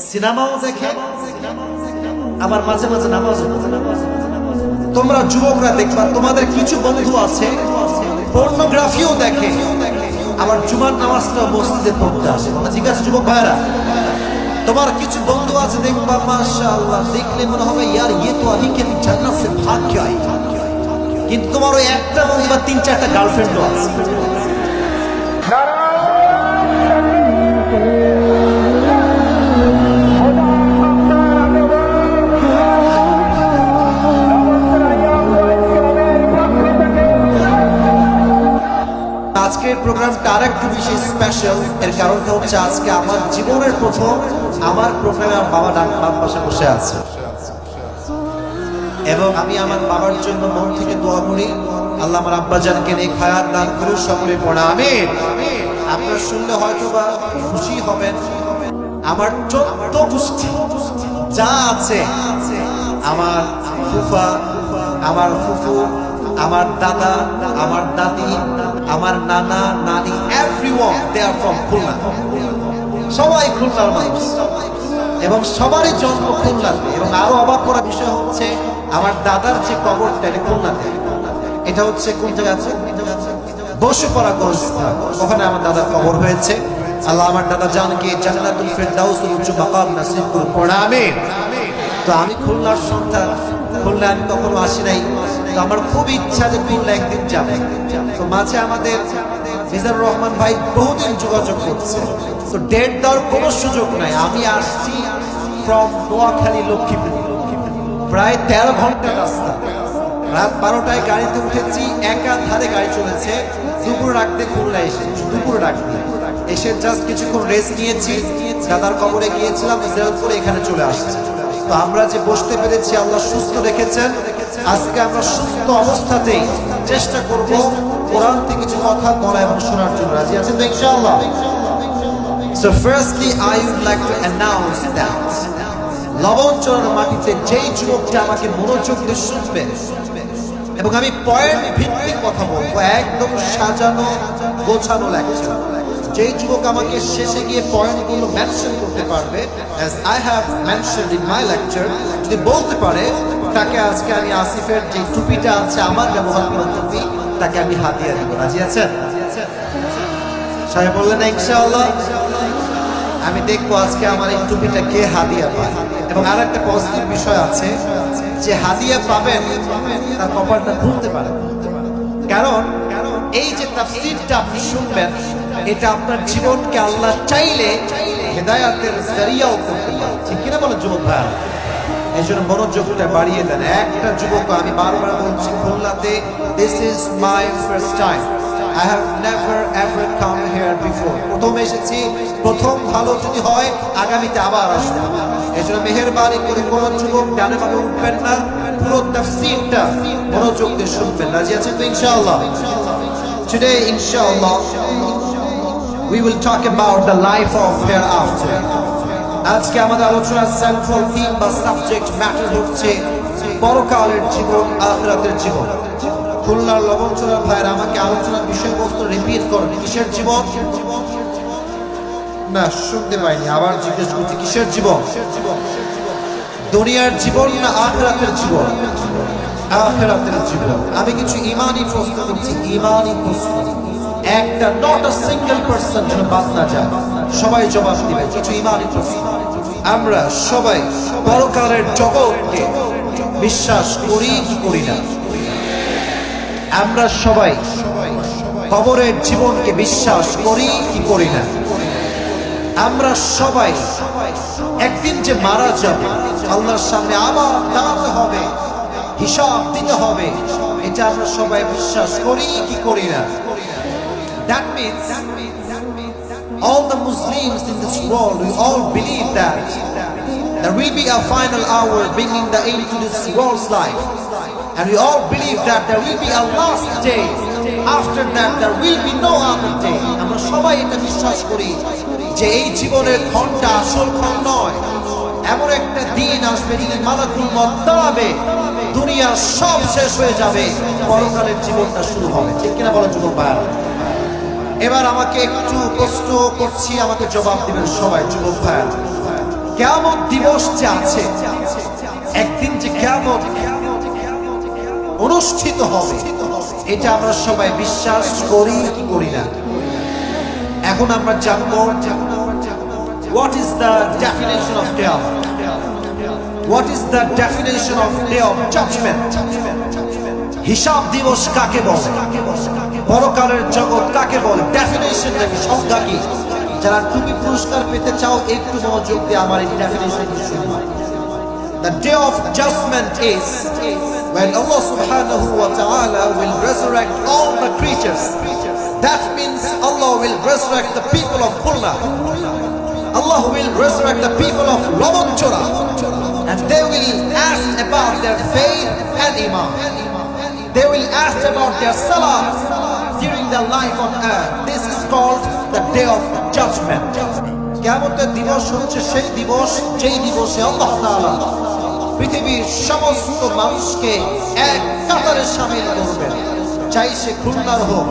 সিনেমাও দেখে, আবার মাঝে মাঝে নামাজও পড়ে। তোমরা যুবকরা দেখবা তোমাদের কিছু বন্ধু আছে পর্নোগ্রাফিও দেখে, আবার জুমার নামাজটা মসজিদে পড়তে আসে। ঠিক আছে যুবক ভাইরা, তোমার কিছু বন্ধু আছে দেখবা মাশাআল্লাহ, দেখলে মনে হবে ইয়ার ইয়ে তো আভি কে জান্নাত সে ভাগ কে আই, কিন্তু তোমার ওই একটা বন্ধু বা 3-4টা গার্লফ্রেন্ডও আছে। আজকের প্রোগ্রামটা আরেকটু বেশি স্পেশাল। এর কারণটা হচ্ছে আজকে আমার জীবনের প্রথম আমার প্রোগ্রামে আমার বাবা ডান পাশে বসে আছে, এবং আমি আমার বাবার জন্য মন থেকে দোয়া করি আল্লাহ আমার আব্বাজানকে নেক হায়াত দান করুন। সকলে পড়া আমিন। আপনারা শুনলে হয়তো বা খুশি হবেন, আমার 14 গোষ্ঠী যা আছে, আমার ফুফা, আমার ফুফু, আমার দাদা, আমার দাদি, আমার নানা নানি, everyone they are from Khulna. সবাই খুলনার মানুষ এবং সবারই জন্ম খুলনাতে। এবং আরো অবাক করার বিষয় হচ্ছে আমার দাদার যে কবরটা এটা খুলনাতে। এটা হচ্ছে কোন জায়গা আছে, বসুপাড়া গোরস্থান, ওখানে আমার দাদার কবর হয়েছে। আল্লাহ আমার দাদা জানকে জান্নাতুল ফেরদাউসের উচ্চ মাকাম নসিব করুন, পড়া আমিন। তো আমি খুলনার সন্তান, খুলনা আমি কখনো আসি নাই, তো আমার খুব ইচ্ছা যে খুলনা একদিন যাবে। তো মাঝে আমাদের মিজানুর রহমান ভাই বহুদিন যোগাযোগ করছে, তো ডেট দেওয়ার কোনো সুযোগ নাই। আমি আসছি ফ্রম নোয়াখালী লক্ষ্মীপুর, প্রায় 13 ঘন্টা রাস্তা। রাত 12টায় গাড়িতে উঠেছি, একাধারে গাড়ি চলেছে। দুপুর রাখতে খুলনা এসেছি, দুপুর রাখতে এসে জাস্ট কিছুক্ষণ রেস্ট নিয়েছি, দাদার কবরে গিয়েছিলাম, জেল করে এখানে চলে আসছি। তো আমরা যে বসতে পেরেছি আল্লাহ সুস্থ রেখেছেন। আজকে আমরা সুস্থ অবস্থাতেই চেষ্টা করব কোরআন থেকে কিছু কথা বলা এবং শোনার জন্য। রাজি আছেন তো ইনশাআল্লাহ? So firstly I would like to announce that লবণচরের মাটিতে যেই যুবকটা আমাকে মনোযোগ দিয়ে শুনবে এবং আমি পয়েন্ট ভিত্তিক কথা বলবো, একদম সাজানো গোছানো লেকচার, যেই যুবক আমাকে শেষে গিয়ে পয়েন্টগুলো মেনশন করতে পারবে, as I have mentioned in my lecture, যদি বলতে পারে, তাকে আজকে আমি আসিফের যে টুপিটা আছে আমার ব্যবহার করা টুপি, তাকে আমি হাদিয়া দেব। রাজি আছেন? সাহেব বললেন ইনশাআল্লাহ। আমি দেখবো আজকে আমার এই টুপিটা কে হাদিয়া পায়। এবং আর একটা পজিটিভ বিষয় আছে, যে হাদিয়া পাবেন তার কপালটা খুলতে পারে, কারণ এই যে তাফসীরটা আপনি শুনবেন, এটা আপনার জীবনকে আল্লাহ চাইলে হেদায়াতের জরিয়াও করতে পারে। ঠিক কিনা বলেন যুবক ভাই? এই জন্য মনোযোগটা বাড়িয়ে দেন। একটা যুবক, আমি বারবার বলছি, খুলনাতে this is my first time, I have never ever come here before. প্রথম এসেছি, প্রথম ভালো যদি হয় আগামীতে আবার আসবো। এই জন্য মেহেরবানি করে কোন যুবক ডানে বামে উঠবেন না, পুরো তাফসীরটা মনোযোগ দিয়ে শুনবেন। রাজি আছেন তো ইনশাআল্লাহ? Today inshallah we will talk about the life of hereafter. আজকে আমাদের আলোচনার সেন্ট্রাল থিম বা সাবজেক্ট ম্যাটার হচ্ছে পরকালের জীবন, আখিরাতের জীবন। খুলনার লবণচোরা ভাইয়ের আমাকে আলোচনার বিষয়বস্তু রিপিট করেন। কিসের জীবন? না শুনতে পাইনি, আবার জিজ্ঞেস করছি, কিসের জীবন? দুনিয়ার জীবন না আখিরাতের জীবন? আখিরাতের জীবন। আমি কিছু ঈমানি প্রশ্ন করছি, ঈমানি প্রশ্ন, একটা নট আ সিঙ্গেল পারসন যেন বাদ না যায়, সবাই জবাব দিবে। কিছু ঈমানি প্রশ্ন। আমরা সবাই পরকালের জগৎকে বিশ্বাস করি কি করি না? আমরা সবাই কবরের জীবনকে বিশ্বাস করি কি করি না? আমরা সবাই একদিন যে মারা যাবে, আল্লাহর সামনে আবার দাঁড়াতে হবে, হিসাব দিতে হবে, এটা আমরা সবাই বিশ্বাস করি কি করি না? That means all the Muslims in this world, we all believe that there will be a final hour bringing the end to this world's life. And we all believe that there will be a last day. After that there will be no other day. আমরা সবাই এটা বিশ্বাস করি যে এই জীবনের ক্ষণটা আসল ক্ষণ নয়। এমন একটা দিন আসবে যেদিন মালাকুল মউত দাঁড়াবে, দুনিয়া সব শেষ হয়ে যাবে, পরকালের জীবনটা শুরু হবে। ঠিক কিনা বলেন যুবক ভাই? এবার আমাকে একটু প্রশ্ন করছি, আমাকে জবাব দিবেন সবাই। যুবক ভাই, কিয়ামত দিবস যে আছে, একদিন যে কিয়ামত অনুষ্ঠিত হবে, এটা আমরা সবাই বিশ্বাস করি কি করি না? এখন আমরা জানবো what is the definition of qiyamah, what is the definition of day of judgment, হিসাব দিবস কাকে বলে, পরকালের জগৎ কাকে বলে, ডেফিনেশনটা কি, সংজ্ঞা কি? যারা তুমি পুরস্কার পেতে চাও একটু মনোযোগ দিয়ে আমার এই ডেফিনেশনটি শুনুন। The day of judgment is when Allah subhanahu wa ta'ala will resurrect all the creatures. That means Allah will resurrect the people of Khulna. Allah will resurrect the people of Lavanchora, and they will ask about their faith and iman. They will ask about their salah during their life on earth. This is called the day of judgment. কিয়ামতের দিবস হচ্ছে সেই দিবস যেই দিবসে আল্লাহ তাআলা পৃথিবীর সমস্ত মানুষকে এক কাতারে শামিল করবেন। চাই সে খুলনার হোক,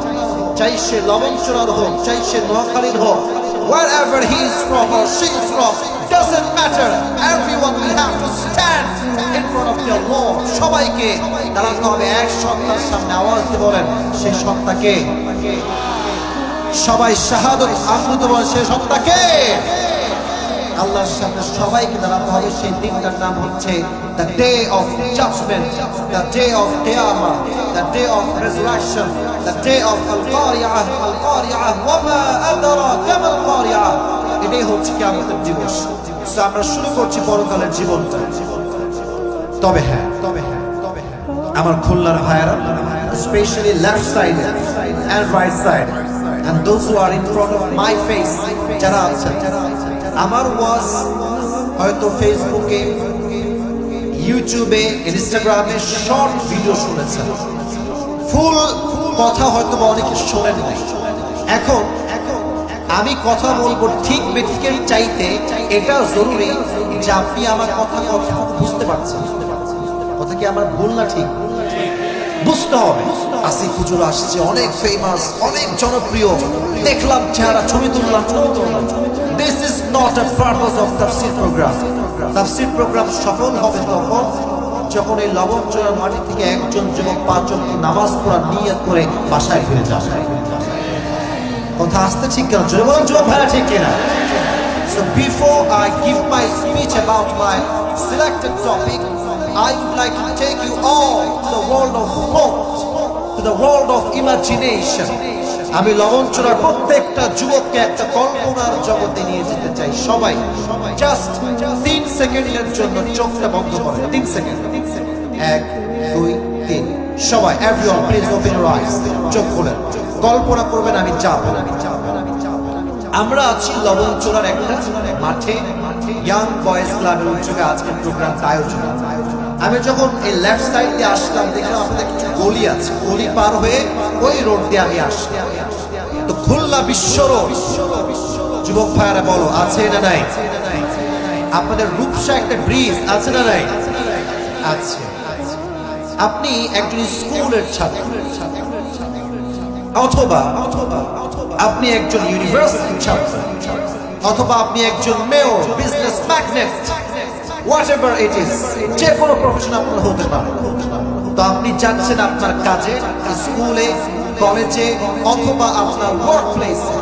চাই সে লবণচূড়ার হোক, চাই সে নোয়াখালীর হোক, wherever he is from or she is from, doesn't matter. Everyone will have to stand in front of their Lord. সবাইকে দাঁড়াতে হবে এক সত্তার সামনে। আওয়াজ দিয়ে বলেন, সেই সত্তাকে। সবাই শাহাদত আহ্বান বলেন, সেই সত্তাকে। আল্লাহর সামনে সবাইকে দাঁড়াতে হবে। সেই দিনটার নাম হচ্ছে the day of judgment, the day of qiyamah, the day of resurrection, the day of al-qari'ah, al-qari'ah wa ma adraka mal qari'ah। এটাই হচ্ছে কিয়ামতের দিবস। সো আমরা শুরু করছি পরকালের জীবনটা। তবে হ্যাঁ, আমার খুলনার ভাইয়েরা, specially left side and right side and those who are in front of my face, যারা আছেন, আমার ওয়াজ হয়তো ফেসবুকে, ইউটিউবে, ইনস্টাগ্রামে শর্ট ভিডিও শুনেছেন, ফুল কথা হয়তো বা অনেকে শোনেন নাই। এখন আমি কথা বলবো ঠিক বেঠিকের চাইতে এটা জরুরি যে আপনি আমার কথা বুঝতে পারছেন। কথা কি আমার ভুল না ঠিক? বুঝতে হবে। আসিফ হুজুর আসছে, অনেক ফেমাস, অনেক জনপ্রিয়, দেখলাম চেহারা, ছবি তুললাম। This is not a purpose of tafsir program. Tafsir program সফল হবে তখন যখন এই লবণচূড়ার মাটি থেকে একজন যুবক 5 ওয়াক্ত নামাজ পড়ার নিয়ত করে বাসায় ফিরে যাবে। কথা আসতে ঠিক কেন? জোরে বলুন যুবক ভাইরা, ঠিক কিনা? So before I give my speech about my selected topic, I would like to take you all to the world of thought, to the world of imagination. আমি লবণচূড়ার প্রত্যেকটা যুবককে একটা কল্পনার জগতে নিয়ে যেতে চাই। সবাই জাস্ট 3 সেকেন্ডের জন্য চোখটা বন্ধ করেন। 3 সেকেন্ড। 1 2 3। সবাই, everyone please open your eyes. চোখ খুলেন, কল্পনা করবেন আমি যাব। আমরা আছি লবণচূড়ার একটা মাঠে, ইয়াং বয়েজ ক্লাবের উদ্যোগে আজকের প্রোগ্রামটা আয়োজন। আমি যখন এই লেফট সাইড দিয়ে আসলাম, দেখলাম আপনাদের কিছু গলি আছে, গলি পার হয়ে ওই রোড দিয়ে আমি আসলাম। তো খুলনা বিশ্ব রোড, যুবক ভাইয়ারা বলো আছে না নাই? আপনাদের রূপসা একটা ব্রিজ আছে না নাই? আছে। আপনি একজন স্কুলের ছাত্র, অথবা আপনি একজন ইউনিভার্সিটির ছাত্র, অথবা আপনি একজন mayor, business magnate, whatever it is, যে কোনো প্রফেশন আপনার হতে পারে। তো আপনি যাচ্ছেন আপনার কাজে, স্কুলে, কলেজে, অথবা আপনার ওয়ার্ক প্লেসে।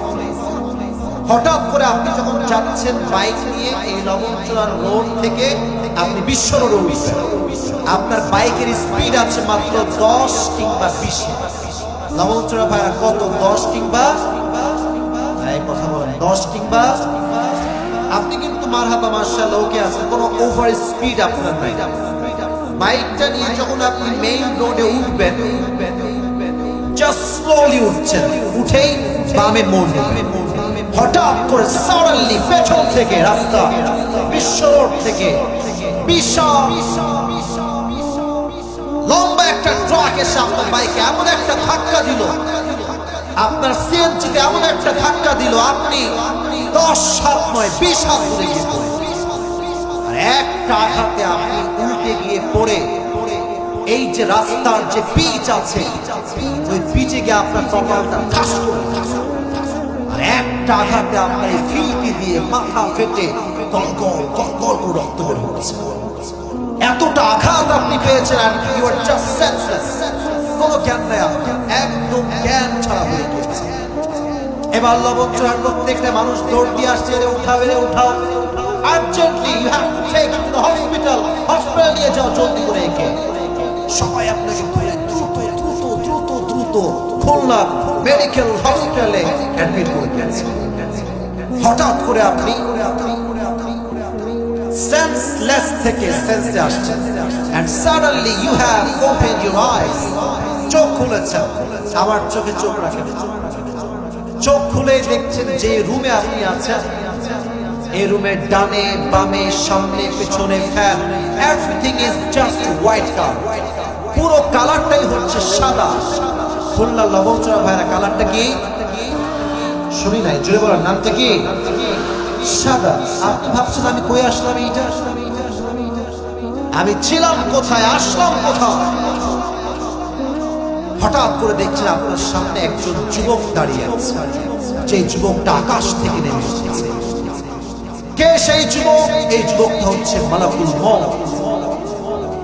হঠাৎ করে আপনি যখন যাচ্ছেন বাইক নিয়ে এই লবণচূড়ার রোড থেকে আপনি বিশ্ব রোডে উঠবেন, আপনার বাইকের স্পিড আছে মাত্র 10 কিংবা 20। লবণচূড়া ভাইরা কত? 10 কিংবা, কথা বলেন, 10 কিংবা। আপনি কিন্তু মারহাবা মাশাআল্লাহ ওকে আছেন, কোনো ওভার স্পিড আপনার নাই। বাইকটা নিয়ে যখন আপনি মেইন রোডে উঠবেন, জাস্ট স্লোলি উঠছেন, উঠেই বামে মোড় নেবেন। হঠাৎ করে সাডেনলি পেছন থেকে রাস্তা, বিশ্ব রোড থেকে বিশাল লম্বা একটা ট্রাক এসে আপনার বাইকে এমন একটা ধাক্কা দিল, আপনার সিএনজিতে এমন একটা ধাক্কা দিল, আপনি 10 হাত নয় 20 হাত দূরে গিয়ে আর একটা আঘাতে আপনি উল্টে গিয়ে পড়ে এই যে রাস্তার যে পিচ আছে ওই পিচে গিয়ে আপনার কপালটা ঠাস করে, আর একটা আঘাতে আপনার এই ফিলকি দিয়ে মাথা ফেটে কলকল কলকল করে রক্ত বের হচ্ছে। এতটা আঘাত আপনি পেয়েছেন, and you are just senseless, কোনো জ্ঞান নাই আপনার, একদম জ্ঞান ছাড়া হয়ে গিয়েছে। এবার লবণচড়ার প্রত্যেকটা মানুষ দৌড় দিয়ে আসছে, রে উঠাও, রে উঠাও, urgently you have to take him to the hospital, hospital নিয়ে যাও জলদি করে একে। সবাই আপনাকে বলে দ্রুত দ্রুত দ্রুত দ্রুত খুলনা মেডিকেল হসপিটালে অ্যাডমিট করে দিয়েছে। হঠাৎ করে আপনি সেন্সলেস থেকে সেন্সে আসছেন, and suddenly you have opened your eyes, চোখ খুলেছেন। আমার চোখে চোখ রাখেন, চোখ খুলে দেখছেন যে রুমে আপনি আছেন, এই রুমের ডানে বামে সামনে পেছনে fan, everything is just white colour, পুরো কালারটাই হচ্ছে সাদা। খুলনা লবণচড়া ভাইরা কালারটা কি শুনি নাই, জোরে বলার নামটা কি? সাদা। আপনি ভাবছেন আমি কই আসলাম, এইটা আমি ছিলাম কোথায়, আসলাম কোথায়? হঠাৎ করে দেখছেন আপনার সামনে একজন যুবক দাঁড়িয়ে আছে, যে যুবকটা আকাশ থেকে নেমে এসেছে। কে সেই যুবক? এই যুবকটা হচ্ছে মালাকুল মউত।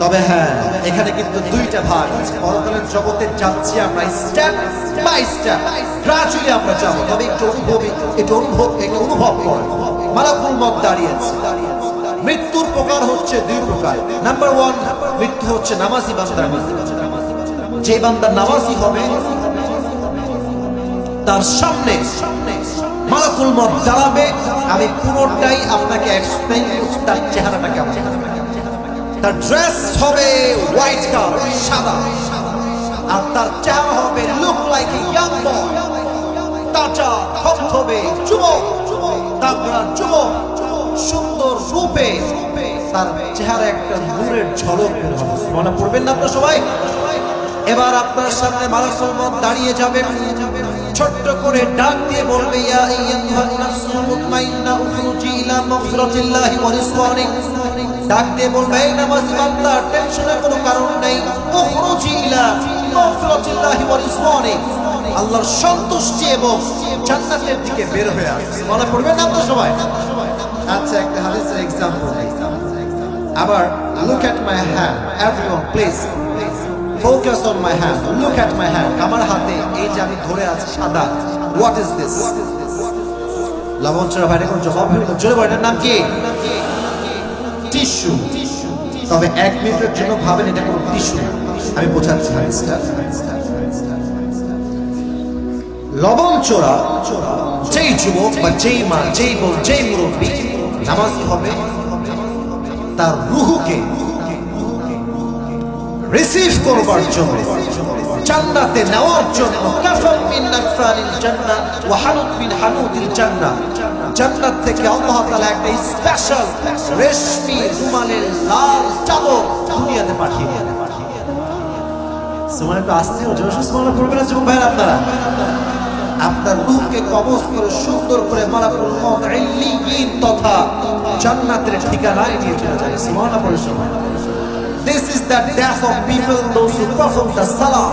তবে হ্যাঁ, এখানে কিন্তু দুইটা ভাগ আছে। পরকালের জগতে যাচ্ছি আমরা স্টেপ বাই স্টেপ, গ্রাজুয়ালি আমরা যাব। তবে একটু অনুভব করেন, মালাকুল মউত দাঁড়িয়ে আছে। মৃত্যুর প্রকার হচ্ছে দুই প্রকার। নাম্বার 1, মৃত্যু হচ্ছে নামাজি বান্দার মৃত্যু। যে বান্দা নামাজি হবে তার সামনে মালাকুল মউত দাঁড়াবে। আমি পুরোটাই আপনাকে এক্সপ্লেইন করছি, তার চেহারাটা কেমন। তার ড্রেস হবে হোয়াইট কালার, সাদা, আর তার চেহারা হবে লুক লাইক এ ইয়াং বয়, তাজা থপথপে যুবক, তাগড়া যুবক, সুন্দর রূপে। তার চেহারা একটা নূরের ঝলক মনে পড়বেন না আপনারা সবাই? এবার আপনার সামনে মালাকুল মউত দাঁড়িয়ে যাবে, ছোট্ট করে ডাক দিয়ে বলবে, ইয়া আইয়ুহান নাফসুল মুতমাইন্না উখরুজি ইলা মাগফিরাতিল্লাহি ওয়া রিজওয়ানি। ডাক দিয়ে বলবে, এই নামাজি বান্দা, টেনশনের কোনো কারণ নেই, উখরুজি ইলা মাগফিরাতিল্লাহি ওয়া রিজওয়ানি, আল্লাহর সন্তুষ্টি এবং জান্নাতের দিকে বের হয়ে আসবে। মনে পড়বে না আপনারা সবাই? আচ্ছা, একটা হাদিসের এক্সাম্পল। আবার look at my hand, everyone please focus on my hand, look at my hand. আমার হাতে এই যে আমি ধরে আছি সাদা, what is this? লবণচড়া ভাইরা কোন জবাব হলো? জোরে বলেন, এটার নাম কি? টিস্যু। তবে 1 মিনিটের জন্য ভাবেন এটা কোনো টিস্যু না, আমি বোঝাচ্ছি হাদিসটা। লবণচড়া যেই যুবক বা যেই মা, যেই বোন, যেই মুরব্বী নামাজি হবে, তার রুহুকে রিসিভ করবার জন্য, জান্নাতে নেওয়ার জন্য, কাফান মিন নাফানিল জান্নাহ ওয়া হানুত মিন হানুতিল জান্নাহ, জান্নাত থেকে আল্লাহ তাআলা একটা স্পেশাল রেশমি রুমালের লাল চাদর দুনিয়াতে পাঠিয়ে দেন। সুবহানাল্লাহ। তো আস্তে ও জোরে সুবহানাল্লাহ পড়বেন না যুবক ভাইরা আপনারা? আপনার রূহকে কবজ করে সুন্দর করে মালাকুল মউত ইল্লিয়িন তথা জান্নাতের ঠিকানায় নিয়ে চলে যায়। সুবহানাল্লাহ পড়ে সবাই। This is the death of people those who perform the salah.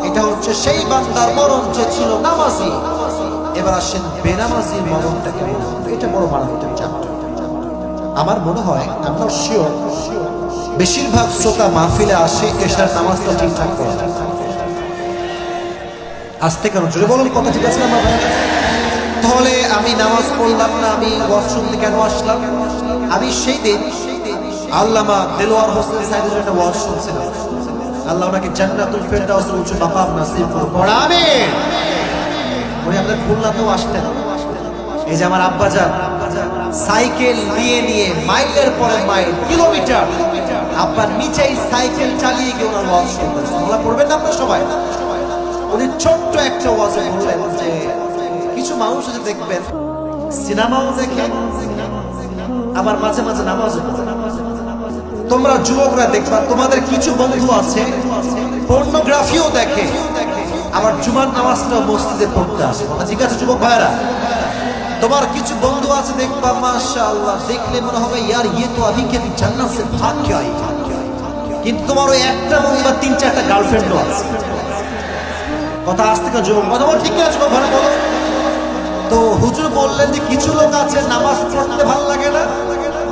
এটা হচ্ছে সেই বান্দার মরণ যে ছিল নামাজি। এবার আসেন বেনামাজির মরণটা কেমন? এটা বড় মারাত্মক চ্যাপ্টার। আমার মনে হয়, I'm not sure, বেশিরভাগ শ্রোতা মাহফিলে আসে এশার নামাজটা ঠিকঠাক করে। আসতে কেন জোরে বলুন, কথা ঠিক আছে না? তাহলে আমি নামাজ পড়লাম না, আমি ওয়াজ শুনতে কেন আসলাম? আমি সেই দিন আল্লামা দেলোয়ার হোসেন সাইদের একটা ওয়াজ শুনছিলাম। আল্লাহ ওনাকে জান্নাতুল ফেরদাউসের উচ্চ মাকাম নসিব করুন, আমিন। উনি আমাদের খুলনাতেও আসতেন। এই যে আমার আব্বাজান সাইকেল নিয়ে নিয়ে মাইলের পরে মাইল, কিলোমিটার, আব্বার নিচেই সাইকেল চালিয়ে গিয়ে ওনার ওয়াজ শুনতেন। ওরা পড়বেন না আপনারা সবাই? উনি ছোট্ট একটা ওয়াজে বললেন যে কিছু মানুষ আছে দেখবেন সিনেমাও দেখে, আবার মাঝে মাঝে নামাজও পড়ে। তোমরা যুবকরা দেখবা তোমাদের কিছু বন্ধু আছে পর্নোগ্রাফিও দেখে, আবার জুমার নামাজটাও মসজিদে পড়তে আসে। ঠিক আছে যুবক ভাইরা? তোমার কিছু বন্ধু আছে দেখবা মাশাআল্লাহ, দেখলে মনে হবে ইয়ার ইয়ে তো আভি কে জান্নাত সে ভাগ কে আই, কিন্তু তোমার ওই একটা বন্ধু বা 3-4টা গার্লফ্রেন্ডও আছে। কথা আসতে কা যুবক, কথা বল ঠিক আছে যুবক ভাইরা বলো। তো হুজুর বললেন যে কিছু লোক আছে নামাজ পড়তে ভালো লাগে না,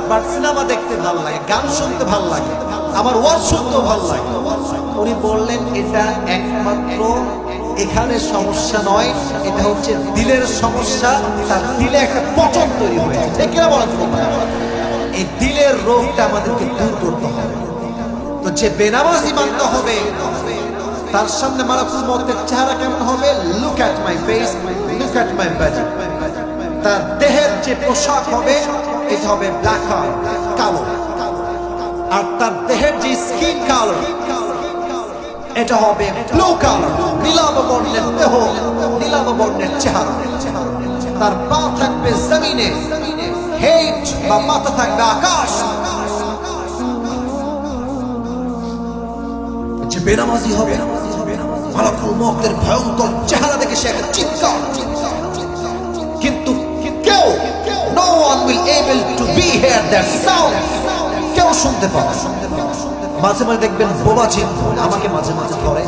বাট সিনেমা দেখতে ভালো লাগে, গান শুনতে ভালো লাগে, আমার ওয়াজ শুনতেও ভালো লাগে। উনি বললেন এটা একমাত্র এখানে সমস্যা নয়, এটা হচ্ছে দিলের সমস্যা। তার দিলে একটা পচন তৈরি হয়েছে, ঠিক কিনা বলেন? এই দিলের রোগটা আমাদেরকে দূর করতে হবে। তো যে বেনামাজি মানতে হবে, তার সামনে মালাকুল মউতের চেহারা কেমন হবে? Look at my face, look at my body. তার দেহের যে পোশাক হবে এটা হবে ব্ল্যাক কালো, আর তার দেহের যে স্কিন কালার এটা হবে ব্লু কালার, নীলাভ বর্ণের দেহ, নীলাভ বর্ণের চেহারা। তার পা থাকবে জমিনে, হেড বা মাথা থাকবে আকাশ। যে বেনামাজি হবে, মালাকুল মউতের ভয়ঙ্কর চেহারা দেখে সে একটা চিৎকার, কিন্তু কেউ no one will able to be here that sound, কেউ শুনতে পাবে। মাঝে মাঝে দেখবেন বোবা জিন আমাকে মাঝে মাঝে ধরে,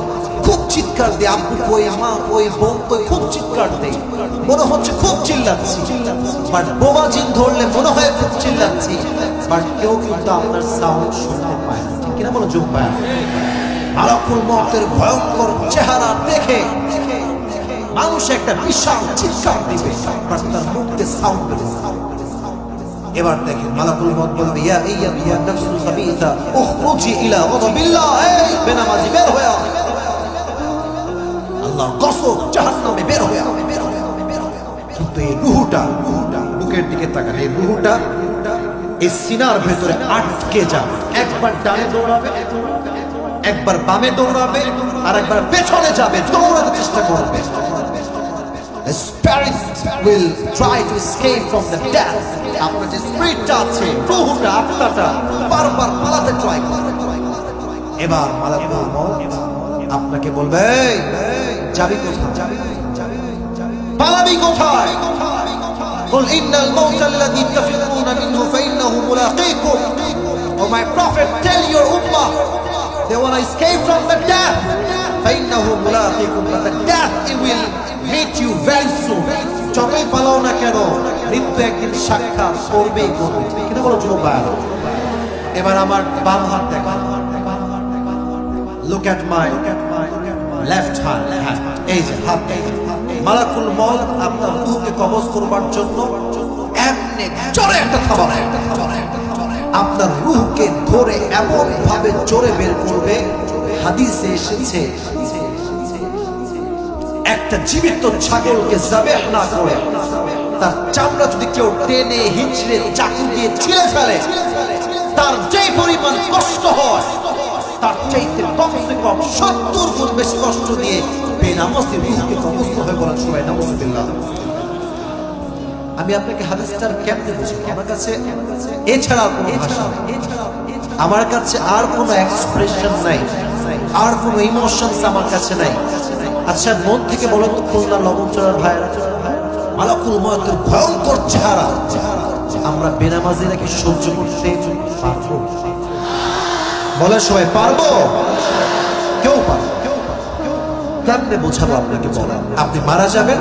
খুব চিৎকার দেয়, আব্বু কই, মা কই, বোন কই, খুব চিৎকার দেয়, মনে হচ্ছে খুব চিল্লাচ্ছি। বাট বোবা জিন ধরলে মনে হয় খুব চিল্লাচ্ছি, বাট কেউ কিন্তু আপনার সাউন্ড শুনতে পায় না, ঠিক কিনা বলো? জুম্পা মালাকুল মউতের ভয়ঙ্কর চেহারা দেখে মানুষ একটা বিশাল চিৎকার দিবে, বাট তার মুখে সাউন্ড বের হবে। এবার দেখেন মালাকুল মউত বলবে, ইয়া ইয়া নাফসুল খাবিসা উখরুজি ইলা গাদাবিল্লাহ, এই বেনামাজি বের হয়ে আয়, আল্লাহর কসম জাহান্নামে বের হয়ে আয়। কিন্তু এই রূহটা, বুকের দিকে তাকান, এই রূহটা এই সিনার ভেতরে আটকে যাবে। একবার ডানে দৌড়াবে, একবার বামে দৌড়াবে, আর একবার পেছনে যাবে, দৌড়াতে চেষ্টা করবে। The spirit will try to escape from the death. আপনার যে স্পিরিটটা আছে, রূহটা, আত্মাটা বারবার পালাতে ট্রাই করে। এবার মালাকুল মউত আপনাকে বলবে, যাবি কোথায়? পালাবি কোথায়? قل إن الموت الذي تفرون منه فإنه ملاقيكم. Oh my prophet, tell your ummah they want to escape from the death. فإنه ملاقيكم, but the death it will meet you very soon. যতই পালাও না কেন, মৃত্যু একদিন সাক্ষাৎ করবেই করবে, ঠিক বলো যুবক ভাইরা? এবার আমার বাম হাত দেখেন, look at my left hand, এই যে হাত। মালাকুল মউত আপনার রূহকে কবজ করবার জন্য এমনি জোরে একটা থাবা, আপনার রূহকে ধরে এমন ভাবে জোরে বের করবে, হাদিসে এসেছে একটা জীবিত ছাগলকে যাবেহ না করে তার চামড়া যদি কেউ টেনে হিঁচড়ে চাকু দিয়ে ছিঁড়ে ফেলে, তার যে পরিমাণ কষ্ট হয় তার চাইতে কমসে কম 70 গুণ বেশি কষ্ট দিয়ে বেনামাজি রূহকে কবজ হয়ে বলেন সবাই নাউজুবিল্লাহ। আমি আপনাকে হাদিসটার কেমনে বুঝাবো? আমার কাছে এছাড়া কোনো ভাষা নেই, আমার কাছে আর কোনো এক্সপ্রেশন নাই, আর কোনো ইমোশনস আমার কাছে নাই। আচ্ছা মন থেকে বলেন তো, খুলনা লবণচড়ার ভাইরা, মালাকুল মউতের ভয়ঙ্কর চেহারা আমরা বেনামাজিরা কি সহ্য করতে পারবো? বলে সবাই পারবো? কেউ পারবো? কেমনে বোঝাবো আপনাকে? বলেন, আপনি মারা যাবেন,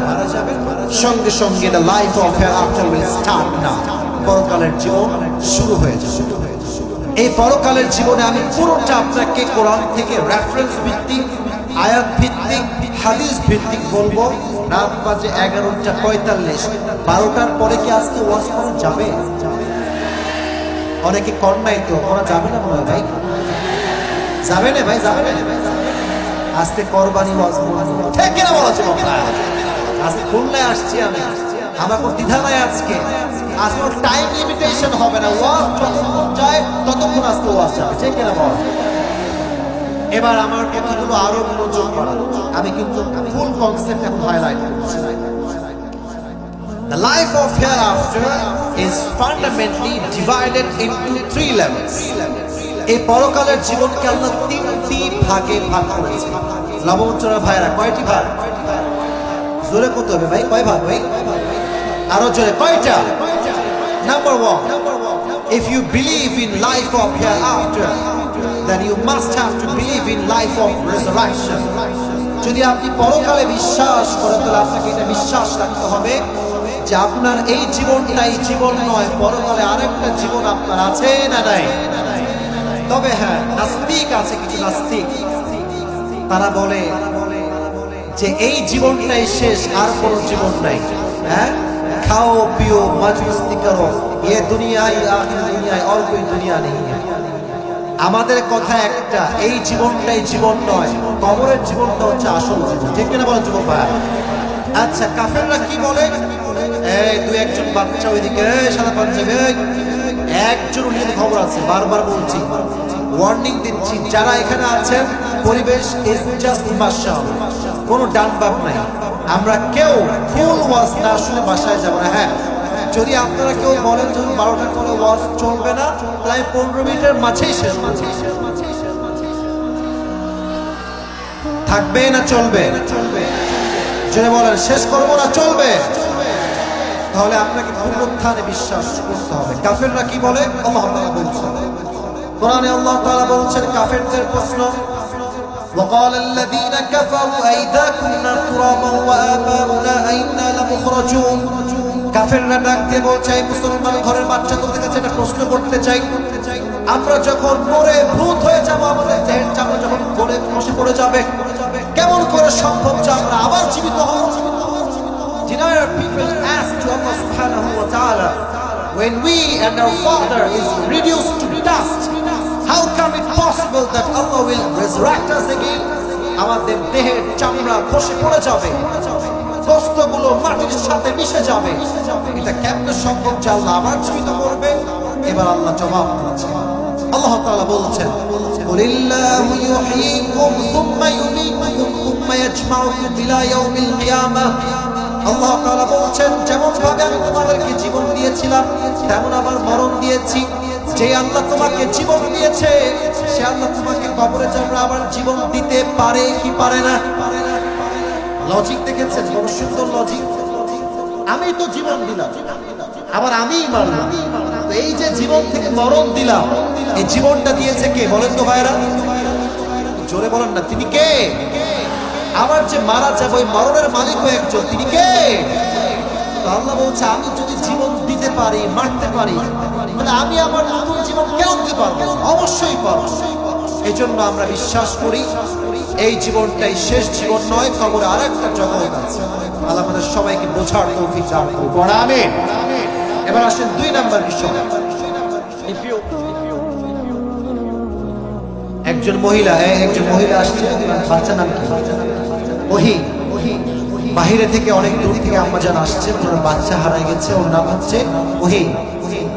সঙ্গে সঙ্গে the life of hereafter will start now, পরকালের জীবন শুরু হয়ে যাবে। এই পরকালের জীবনে আমি পুরোটা আপনাকে কোরআন থেকে রেফারেন্স ভিত্তিক, আয়াত ভিত্তিক, হাদিস ভিত্তিক বলবো। রাত বাজে 11:45, 12টার পরে কি আজকে ওয়াজ করা যাবে? অনেকে কর নাই তো, করা যাবে না মনে হয় ভাই? যাবে না ভাই, যাবে না। আজকে কোরবানি ওয়াজ ঠিক কিনা বলা ছিল? আজকে খুলনায় আসছি আমি, আমার কোনো দ্বিধা নাই। আজকে কোনো টাইম লিমিটেশন হবে না, ওয়াজ যতক্ষণ যায় ততক্ষণ আজকে ওয়াজ যাবে, ঠিক কিনা বলা? এবার আমার কথাগুলো আরো মনোযোগ করা, আমি কিন্তু ফুল কনসেপ্ট এখন হাইলাইট করছি। The life of hereafter is fundamentally divided into 3 levels. এই পরকালের জীবনকে আল্লাহ 3টি ভাগে ভাগ করেছে। লবণচড়া ভাইরা, কয়টি ভাগ? জোরে কত হবে ভাই? কয় ভাগ ভাই? আরো জোরে, কয়টা? Number 1, if you believe in life of hereafter, then you must have to believe in life of resurrection. যদি আপনি পরকালে বিশ্বাস করেন, তাহলে আপনাকে এটা বিশ্বাস রাখতে হবে যে আপনার এই জীবনটাই জীবন নয়, পরকালে আরেকটা জীবন আপনার আছে না নাই? তবে হ্যাঁ, নাস্তিক আছে, কিছু নাস্তিক তারা বলে যে এই জীবনটাই শেষ, আর কোনো জীবন নাই। হ্যাঁ, খাও পিও মौज मस्ती करो, ये दुनिया ही आखिर दुनिया है और कोई दुनिया नहीं है। আমাদের কথা একটা, এই জীবনটাই জীবন নয়, কবরের জীবনটা হচ্ছে আসল জীবন। ঠিক কিনা বলেন যুবক ভাই? আচ্ছা, কাফেররা কি বলে? এই দুই একজন বাচ্চা ওইদিকে সাদা পাঞ্জাবি, একজন উনি খবর আছে, বারবার বলছি, ওয়ার্নিং দিচ্ছি, যারা এখানে আছেন পরিবেশ ইজ জাস্ট মাশাআল্লাহ, কোনো ডান বাপ নাই। আমরা কেউ ফুল ওয়াজ না শুনে বাসায় যাব না। হ্যাঁ, যদি আপনারা কেউ বলেন যদি 12টা করে ওয়াজ চলবে না, তাই 15 মিনিটের মাঝেই শেষ থাকবে না চলবে? যদি বলেন শেষ করবো না চলবে, তাহলে আপনাকে পুনরুত্থানে বিশ্বাস করতে হবে। কাফেররা কি বলে? আল্লাহ তাআলা বলছেন কোরআনে, আল্লাহ তাআলা বলছেন কাফেরদের প্রশ্ন, وقال الذين كفروا أئذا كنا ترابا وآباؤنا أئنا لمخرجون। কাফেররা ডাক দিয়ে বলছে, মুসলমান ঘরের বাচ্চা তোদের কাছে একটা প্রশ্ন করতে চাই, আমরা যখন মরে ভূত হয়ে যাব, আমাদের দেহের চামড়া যখন গলে বসে পড়ে যাবে, কেমন করে সম্ভব যে আমরা আবার জীবিত হব? Denier people ask to Allah subhanahu wa ta'ala, when we and our father is reduced to dust, how come it possible that Allah will resurrect us again? আমাদের দেহের চামড়া খসে পড়ে যাবে, গোশতগুলো মাটির সাথে মিশে যাবে, এটা কেমনে সম্ভব যে আল্লাহ আবার জীবিত করবে? এবার আল্লাহ জবাব দিচ্ছেন, আল্লাহ তাআলা বলছেন, কুলিল্লাহু ইউহয়িকুম সুম্মা ইউমীতুকুম সুম্মা ইয়াজমাউকুম ইলা ইয়াউমিল কিয়ামাহ। আল্লাহ তাআলা বলছেন, যেমন ভাবে আমি তোমাদেরকে জীবন দিয়েছিলাম তেমন আবার মরণ দিয়েছি। যে আল্লাহ তোমাকে জীবন দিয়েছে, সে আল্লাহ তোমাকে কবরে যাওয়ার আবার জীবন দিতে পারে কি পারে না? লজিক দেখেছেন? বড় সুন্দর লজিক। আমি তো জীবন দিলাম, আবার আমিই মারলাম, তো এই যে জীবন থেকে মরণ দিলাম, এই জীবনটা দিয়েছে কে বলেন তো ভাইরা? জোরে বলেন না, তিনি কে? আবার যে মারা যাবে ওই মরণের মালিকও একজন, তিনি কে? আল্লাহ বলছে, আমি যদি জীবন দিতে পারি, মারতে পারি, মানে আমি আমার নতুন জীবন কেন দিতে পারবো? অবশ্যই পারবো। এই জন্য আমরা বিশ্বাস করি এই জীবনটাই শেষ জীবন নয়, কবরে আরেকটা জগৎ আছে। আল্লাহ আমাদের সবাইকে বোঝার তৌফিক দান করুন, আমিন। এবার আসেন 2 নাম্বার বিষয়। একজন মহিলা আসছে, বাচ্চার নাম কি? ওহি। বাহিরে থেকে অনেক দূর থেকে আম্মাজান আসছে, ওনার বাচ্চা হারায় গেছে, ওর নাম হচ্ছে ওহি।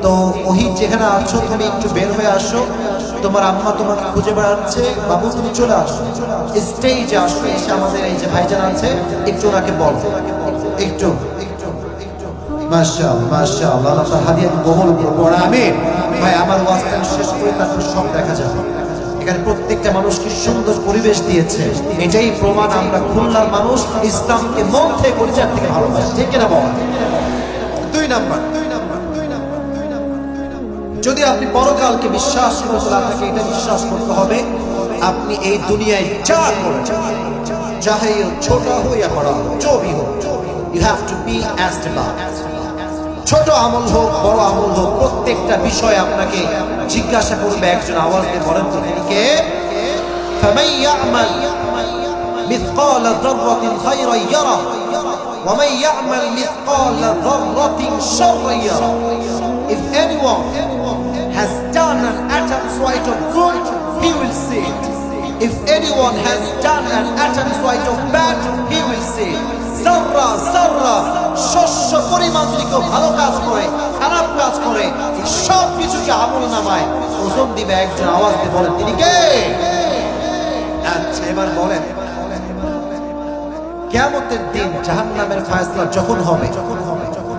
তো ওহি, যেখানে আছো তুমি একটু বের হয়ে আসো, তোমার আম্মা তোমাকে খুঁজে বেড়াচ্ছে, বাবু তুমি চলে আসো, স্টেজে আসো, এসে আমাদের এই যে ভাইজান আছে একটু ওনাকে বলো, একটু মাশাআল্লাহ মাশাআল্লাহ, আল্লাহ তাআলা হাদিয়া কবুল করুন, আমিন। ভাই, আমার ওয়াজটা শেষ করে তারপর সব দেখা যাবে। এখানে প্রত্যেকটা মানুষ কি সুন্দর পরিবেশ দিয়েছে, এটাই প্রমাণ আমরা খুলনার মানুষ ইসলামকে মন থেকে পরিচয় থেকে ভালোবাসি। ঠিক কিনা বল? 2 নাম্বার, যদি আপনি পরকালকে বিশ্বাস করেন, আপনাকে এটা বিশ্বাস করতে হবে, আপনি এই দুনিয়ায় যা করেন, চাহে ছোট হোক या বড় হোক, जो भी हो, you have to be asked. ছোট আমল হোক বড় আমল হোক, প্রত্যেকটা বিষয় আপনাকে জিজ্ঞাসা করবে একজন। আওয়াজ দিয়ে বলেন তো তিনি কে? فَمَن يَعْمَلْ مِثْقَالَ ذَرَّةٍ خَيْرًا يَرَهُ وَمَن يَعْمَلْ مِثْقَالَ ذَرَّةٍ شَرًّا يَرَهُ. If anyone has done an atom's weight of good, he will see it. If anyone has done an atom's weight of bad, he will see it. যারা যারা শস্য পরিমাণ যদি কেউ ভালো কাজ করে, খারাপ কাজ করে, সব কিছুকে আমল নামায় ওজন দিবে একজন। আওয়াজ দিয়ে বলেন তিনি কে? আচ্ছা, এবার বলেন, কিয়ামতের দিন জাহান্নামের ফয়সালা যখন হবে,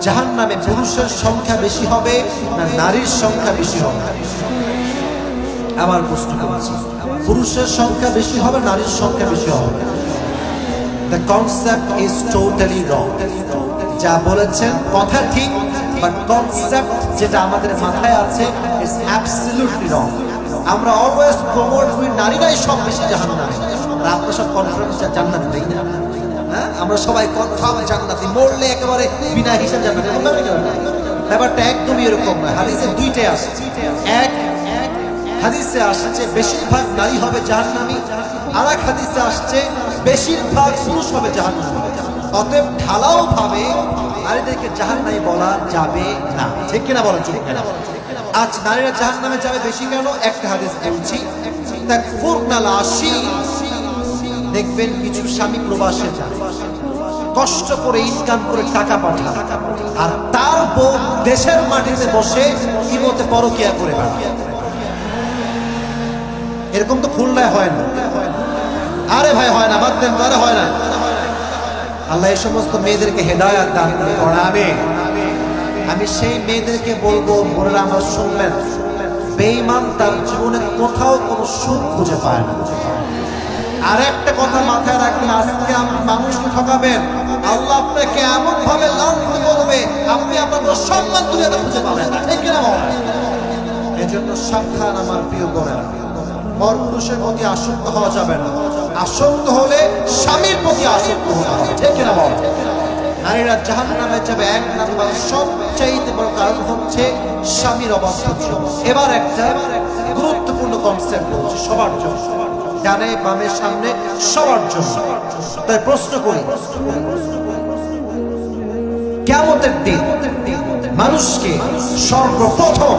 জাহান্নামে পুরুষের সংখ্যা বেশি হবে না নারীর সংখ্যা বেশি হবে? আমার প্রশ্ন করছি, পুরুষের সংখ্যা বেশি হবে নারীর সংখ্যা বেশি হবে? The concept is totally wrong. যা বলেছেন কথা ঠিক, but concept যেটা আমাদের মাথায় আছে is absolutely wrong. আমরা always promote করি নারীরাই সব বেশি জাহান্নামে, আর আপনারা সব কনফারেন্সে জান্নাত দেই না। হ্যাঁ, আমরা সবাই কনফার্ম জান্নাতি, মরলে একেবারে বিনা হিসাব জান্নাতি। ব্যাপারটা একদমই এরকম নয়। হাদিসে দুইটাই আসছে। এক হাদিসে আসছে বেশিরভাগ নারী হবে জাহান্নামী, আর এক হাদিসে আসছে বেশিরভাগ পুরুষ হবে জাহান্নামী। অতএব ঢালাও ভাবে নারীদেরকে জাহান্নামী বলা যাবে না, ঠিক কিনা বলেন? ঠিক কিনা? আজ নারীরা জাহান্নামে যাবে বেশি কেন? একটা হাদিস বলছি, তাকফুরনাল আশি। দেখবেন কিছু স্বামী প্রবাসে যায়, কষ্ট করে ইনকাম করে টাকা পাঠায়, আর তার বউ দেশের মাটিতে বসে ইমতে পরকিয়া করে বেড়ায়। এরকম তো খুলনায় হয় না। আরে ভাই হয় না, বাদ দেন, আরে হয় না। আল্লাহ এই সমস্ত মেয়েদেরকে হেদায়াত দান করে। আমি সেই মেয়েদেরকে বলবো, বোনেরা আমার শুনলেন, বেঈমান তার জীবনে কোথাও কোনো সুখ খুঁজে পায় না। আর একটা কথা মাথায় রাখবেন, আজকে আপনি মানুষকে ঠকাবেন, আল্লাহ আপনাকে এমন ভাবে লাঞ্ছিত করবে, আপনি আপনার সম্মান দুনিয়াতে খুঁজে পাবেন না, ঠিক কিনা? এজন্য সাবধান আমার প্রিয় বোনেরা, পরপুরুষের প্রতি আসক্ত হওয়া যাবে না। আসক্ত হলে স্বামীর প্রতি আসক্ত হতে হবে, ঠিক কিনা বল? নারীরা জাহান্নামে যাবে এক নাম্বার সবচাইতে বড় কারণ হচ্ছে স্বামীর অবাধ্যতা। এবার একটা গুরুত্বপূর্ণ কনসেপ্ট বলছি সবার জন্য, ডানে বামে সামনে সবার জন্য। তাই প্রশ্ন করি, কিয়ামতের দিন মানুষকে সর্বপ্রথম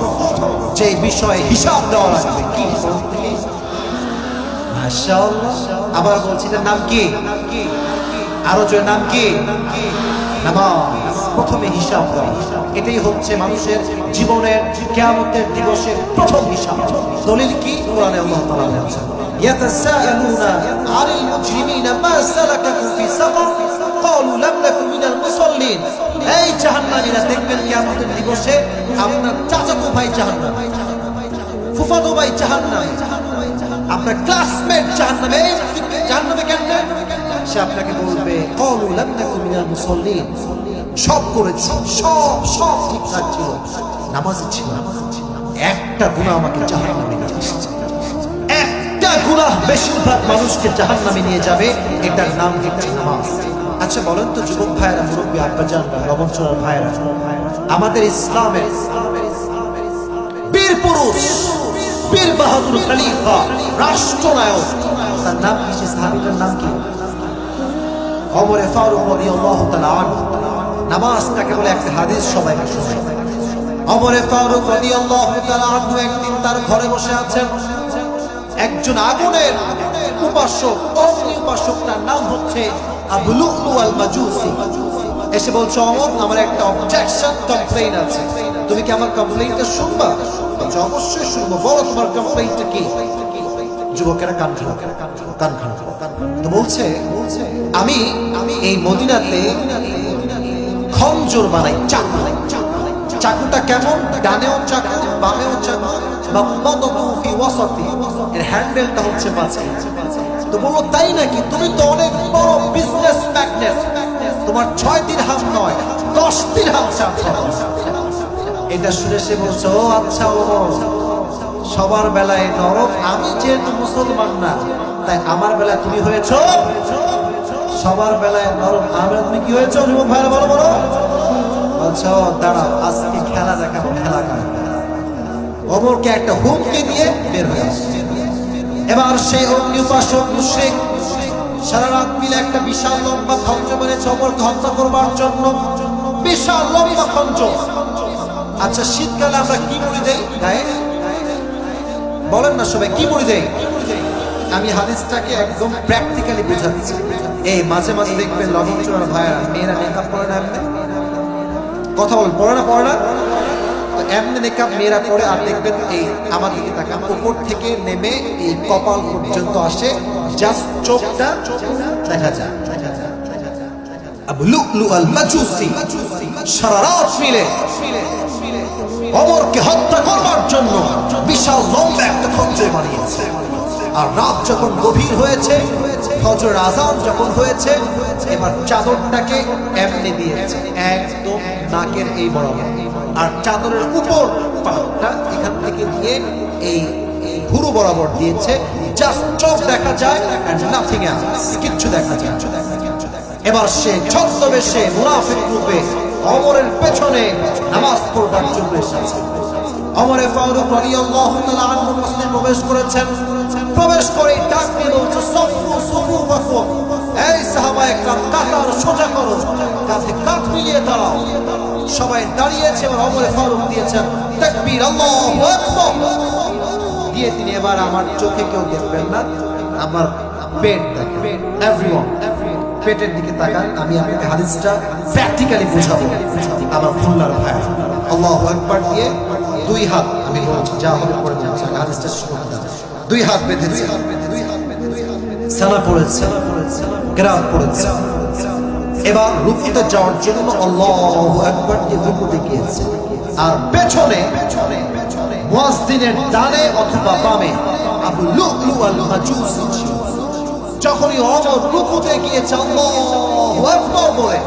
যে বিষয়ে হিসাব দেওয়া লাগবে কি? মাশাআল্লাহ, আবার বলছি, এর নাম কি? আরো জোরে, নাম কি? নামাজ। প্রথমে হিসাব দেওয়া, এটাই হচ্ছে মানুষের জীবনের কিয়ামতের দিবসের প্রথম হিসাব। দলিল কি? কোরআনে আল্লাহ তাআলা বলেছেন, ইয়াতাসাআলুনা আনিল মুজরিমিনা মা সালাকাকুম ফি সাকার ক্বালু লাম নাকুন মিনাল মুসাল্লিন। এই জাহান্নামীরা দেখবেন কিয়ামতের দিবসে আপনার চাচাতো ভাই জাহান্নামে, ফুফাতো ভাই জাহান্নামে, আপনার ক্লাসমেট জাহান্নামে। জাহান্নামে কেন? সে আপনাকে বলবে ক্বালু লাম নাকুন মিনাল মুসাল্লিন, সব করেছি, সব ঠিকঠাক ছিল, নামাজে ছিল, একটা গুনাহ আমাকে জাহান্নামে নিয়ে এসেছে। একটা গুনাহ বেশিরভাগ মানুষকে জাহান্নামে নিয়ে যাবে, এটার নাম হচ্ছে নামাজ। আচ্ছা বলেন তো যুবক ভাইরা, মুরব্বী আব্বাজানরা, লবণচড়ার ভাইরা, আমাদের ইসলামের বীর পুরুষ, বীর বাহাদুর খলিফা, রাষ্ট্রনায়ক, তার নাম কি? সে সাহাবীটার নাম কি? ওমর ফারুক রাদিয়াল্লাহু তাআলা আনহু। নামাজ কাকে বলে একটা হাদিস সবাইকে শোনাই। ওমর ফারুক রাদিয়াল্লাহু তাআলা আনহু একদিন তার ঘরে বসে আছেন, একজন আগুনের উপাসক, অগ্নি উপাসক, তার নাম হচ্ছে আবু লুলু আল মাজুসি। এসে বলছে, ওমর, আমার একটা অবজেকশন, কমপ্লেইন আছে, তুমি কি আমার কমপ্লেইনটা শুনবা? বলছে, অবশ্যই শুনবো, বলো তোমার কমপ্লেইনটা কি? যুবকেরা কান খাও, কান খাও। তো বলছে, আমি এই মদিনাতে খঞ্জর বানাই, চাকু। চাকুটা কেমন? ডানেও চাকু, বামেও চাকু, এর হ্যান্ডেলটা হচ্ছে মাঝে। তো বললো, তাই নাকি? তুমি তো অনেক বড় বিজনেস ম্যাগনেট, তোমার 6 দিরহাম নয় 10 দিরহাম চাকু। এটা শুনে সে বলছে, ও আচ্ছা, ও সবার বেলায় নরম, আমি যেহেতু মুসলমান না, তাই আমার বেলায় তুমি হয়েছো সবার বেলায় নরম, আমরা তুমি কি হয়েছো? যুবক ভাইরা বলো বলো। আচ্ছা দাঁড়াও, আজকে খেলা দেখাবো, খেলা কার। ওমরকে একটা হুমকি দিয়ে বের হয়ে আসছে। এবার সেই অগ্নি উপাসক মুশরিক সারা রাত মিলে একটা বিশাল লম্বা খঞ্জ মেরেছে ওমরকে হত্যা করবার জন্য, বিশাল লম্বা খঞ্জ। আচ্ছা শীতকালে আমরা কি মুড়ি দেই গায়ে? বলেন না সবাই, কি মুড়ি দেই? আমি হাদিসটাকে একদম প্র্যাকটিক্যালি বোঝাচ্ছি। এই মাঝে মাঝে দেখবেন লবণচোরার ভাইয়েরা, মেয়েরা মেকআপ করে না, এমনি কথা বল, পড়ে না, এমনি মেকআপ মেয়েরা করে, আর দেখবেন এই আমার দিকে তাকান, উপর থেকে নেমে এই কপাল পর্যন্ত আসে, জাস্ট চোখটা দেখা যায়। আবু লুলু আল মাজুসি সারা রাত মিলে ওমরকে হত্যা করবার জন্য বিশাল লম্বা একটা খঞ্জর বানিয়েছে। আর রাত যখন গভীর হয়েছে, ফজরের আযান যখন হয়েছে, এবার চাদরটাকে এমনি দিয়েছে একদম নাকের এই বরাবর, আর চাদরের উপর পাটটা এখান থেকে দিয়ে এই ভুরু বরাবর দিয়েছে, জাস্ট চোখ দেখা যায়, এন্ড নাথিং এলস, কিচ্ছু দেখা যায়। এবার সে ছদ্মবেশে মুনাফিক রূপে ওমরের পেছনে নামাজ পড়বার জন্য এসেছে। ওমরে ফারুক রাদিয়াল্লাহু তাআলা আনহু মসজিদে প্রবেশ করেছেন। প্রবেশ করে ডাক দিয়ে বলছে, সফু সুফুফাকু, এই সাহাবায়ে কেরাম কাতার সোজা করো, কাঁধে কাঁধ মিলিয়ে দাঁড়াও। সবাই দাঁড়িয়েছে। এবার ওমরে ফারুক দিয়েছেন তাকবীর, আল্লাহু আকবার দিয়ে তিনি এবার আমার চোখে কেউ দেখবেন না, আমার পেট দেখবেন। এভরিওয়ান পেটের দিকে তাকান, আমি আপনাকে হাদিসটা প্র্যাকটিক্যালি বুঝাবো আমার খুলনার ভাই। আল্লাহু আকবার দিয়ে দুই হাত, আমি বলছি যা হবে পড়ে বলছি, হাদিসটা শুনুন। দুই হাত বেঁধেছে, সানা পড়েছে, কেরাত পড়েছে। এবার রুকুতে যাওয়ার জন্য আল্লাহু আকবার দিয়ে রুকুতে গিয়েছে। আর পেছনে মুয়াজ্জিনের ডানে অথবা বামে আবু লুলু আল মাজুসি ছিল। যখনই ওমর রুকুতে গিয়েছে আল্লাহু আকবার বলে,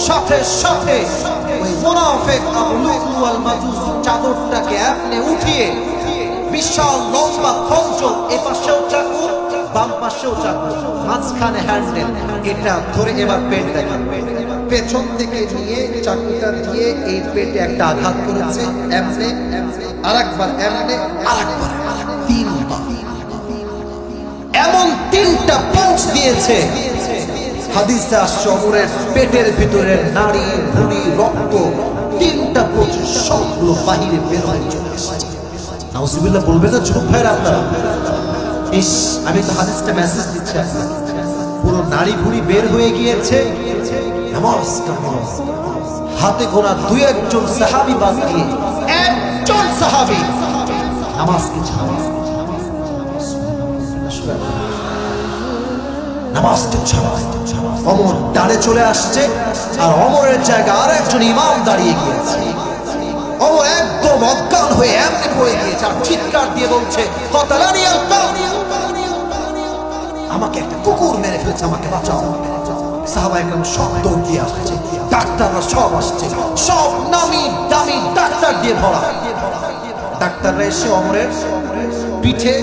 সাথে সাথে ওই মুনাফিক আবু লুলু আল মাজুসি চাদরটাকে আপনি উঠিয়ে বিশাল লম্বা খঞ্জর, এই পাশেও চাকু বাম পাশেও চাকু, মাঝখানে হ্যান্ডেল, এটা ধরে এবার পেট দেখেন। পেছন থেকে নিয়ে চাকুটা দিয়ে এই পেটে একটা আঘাত করেছে, এমনে আরেকবার, এমনে আরেকবার, তিনবার, এমন তিনটা পাঁচ দিয়েছে। হাদিসে আসছে ওমরের পেটের ভিতরে নাড়ি ভুঁড়ি রক্ত তিনটা পচে সবগুলো বাহিরে বের হয়ে চলে এসেছে। নাউজুবিল্লাহ বলবেন না যুবক ভাইরা আপনারা? ইস, আমি তো হাদিসটা মেসেজ দিচ্ছি, পুরো নাড়ি ভুঁড়ি বের হয়ে গিয়েছে। নামাজ হাতে গোনা দুই একজন সাহাবী বাদ দিয়ে একজন সাহাবী নামাজকে ছাড়ে, নামাজকে ছাড়া। ওমর ডানে চলে আসছে আর ওমরের জায়গা আর একজন ইমাম দাঁড়িয়ে গিয়েছে। ওমর একদম অজ্ঞান হয়ে এমনি পড়ে গিয়েছে আর চিৎকার দিয়ে বলছে, কতালানি আল কাল, আমাকে একটা কুকুর মেরে ফেলছে, আমাকে বাঁচাও। সাহাবায়ে কেরাম সব দৌড় দিয়ে আসছে, ডাক্তাররা সব আসছে, সব নামি দামি ডাক্তার দিয়ে ভরা। ডাক্তাররা এসে ওমরের পিঠে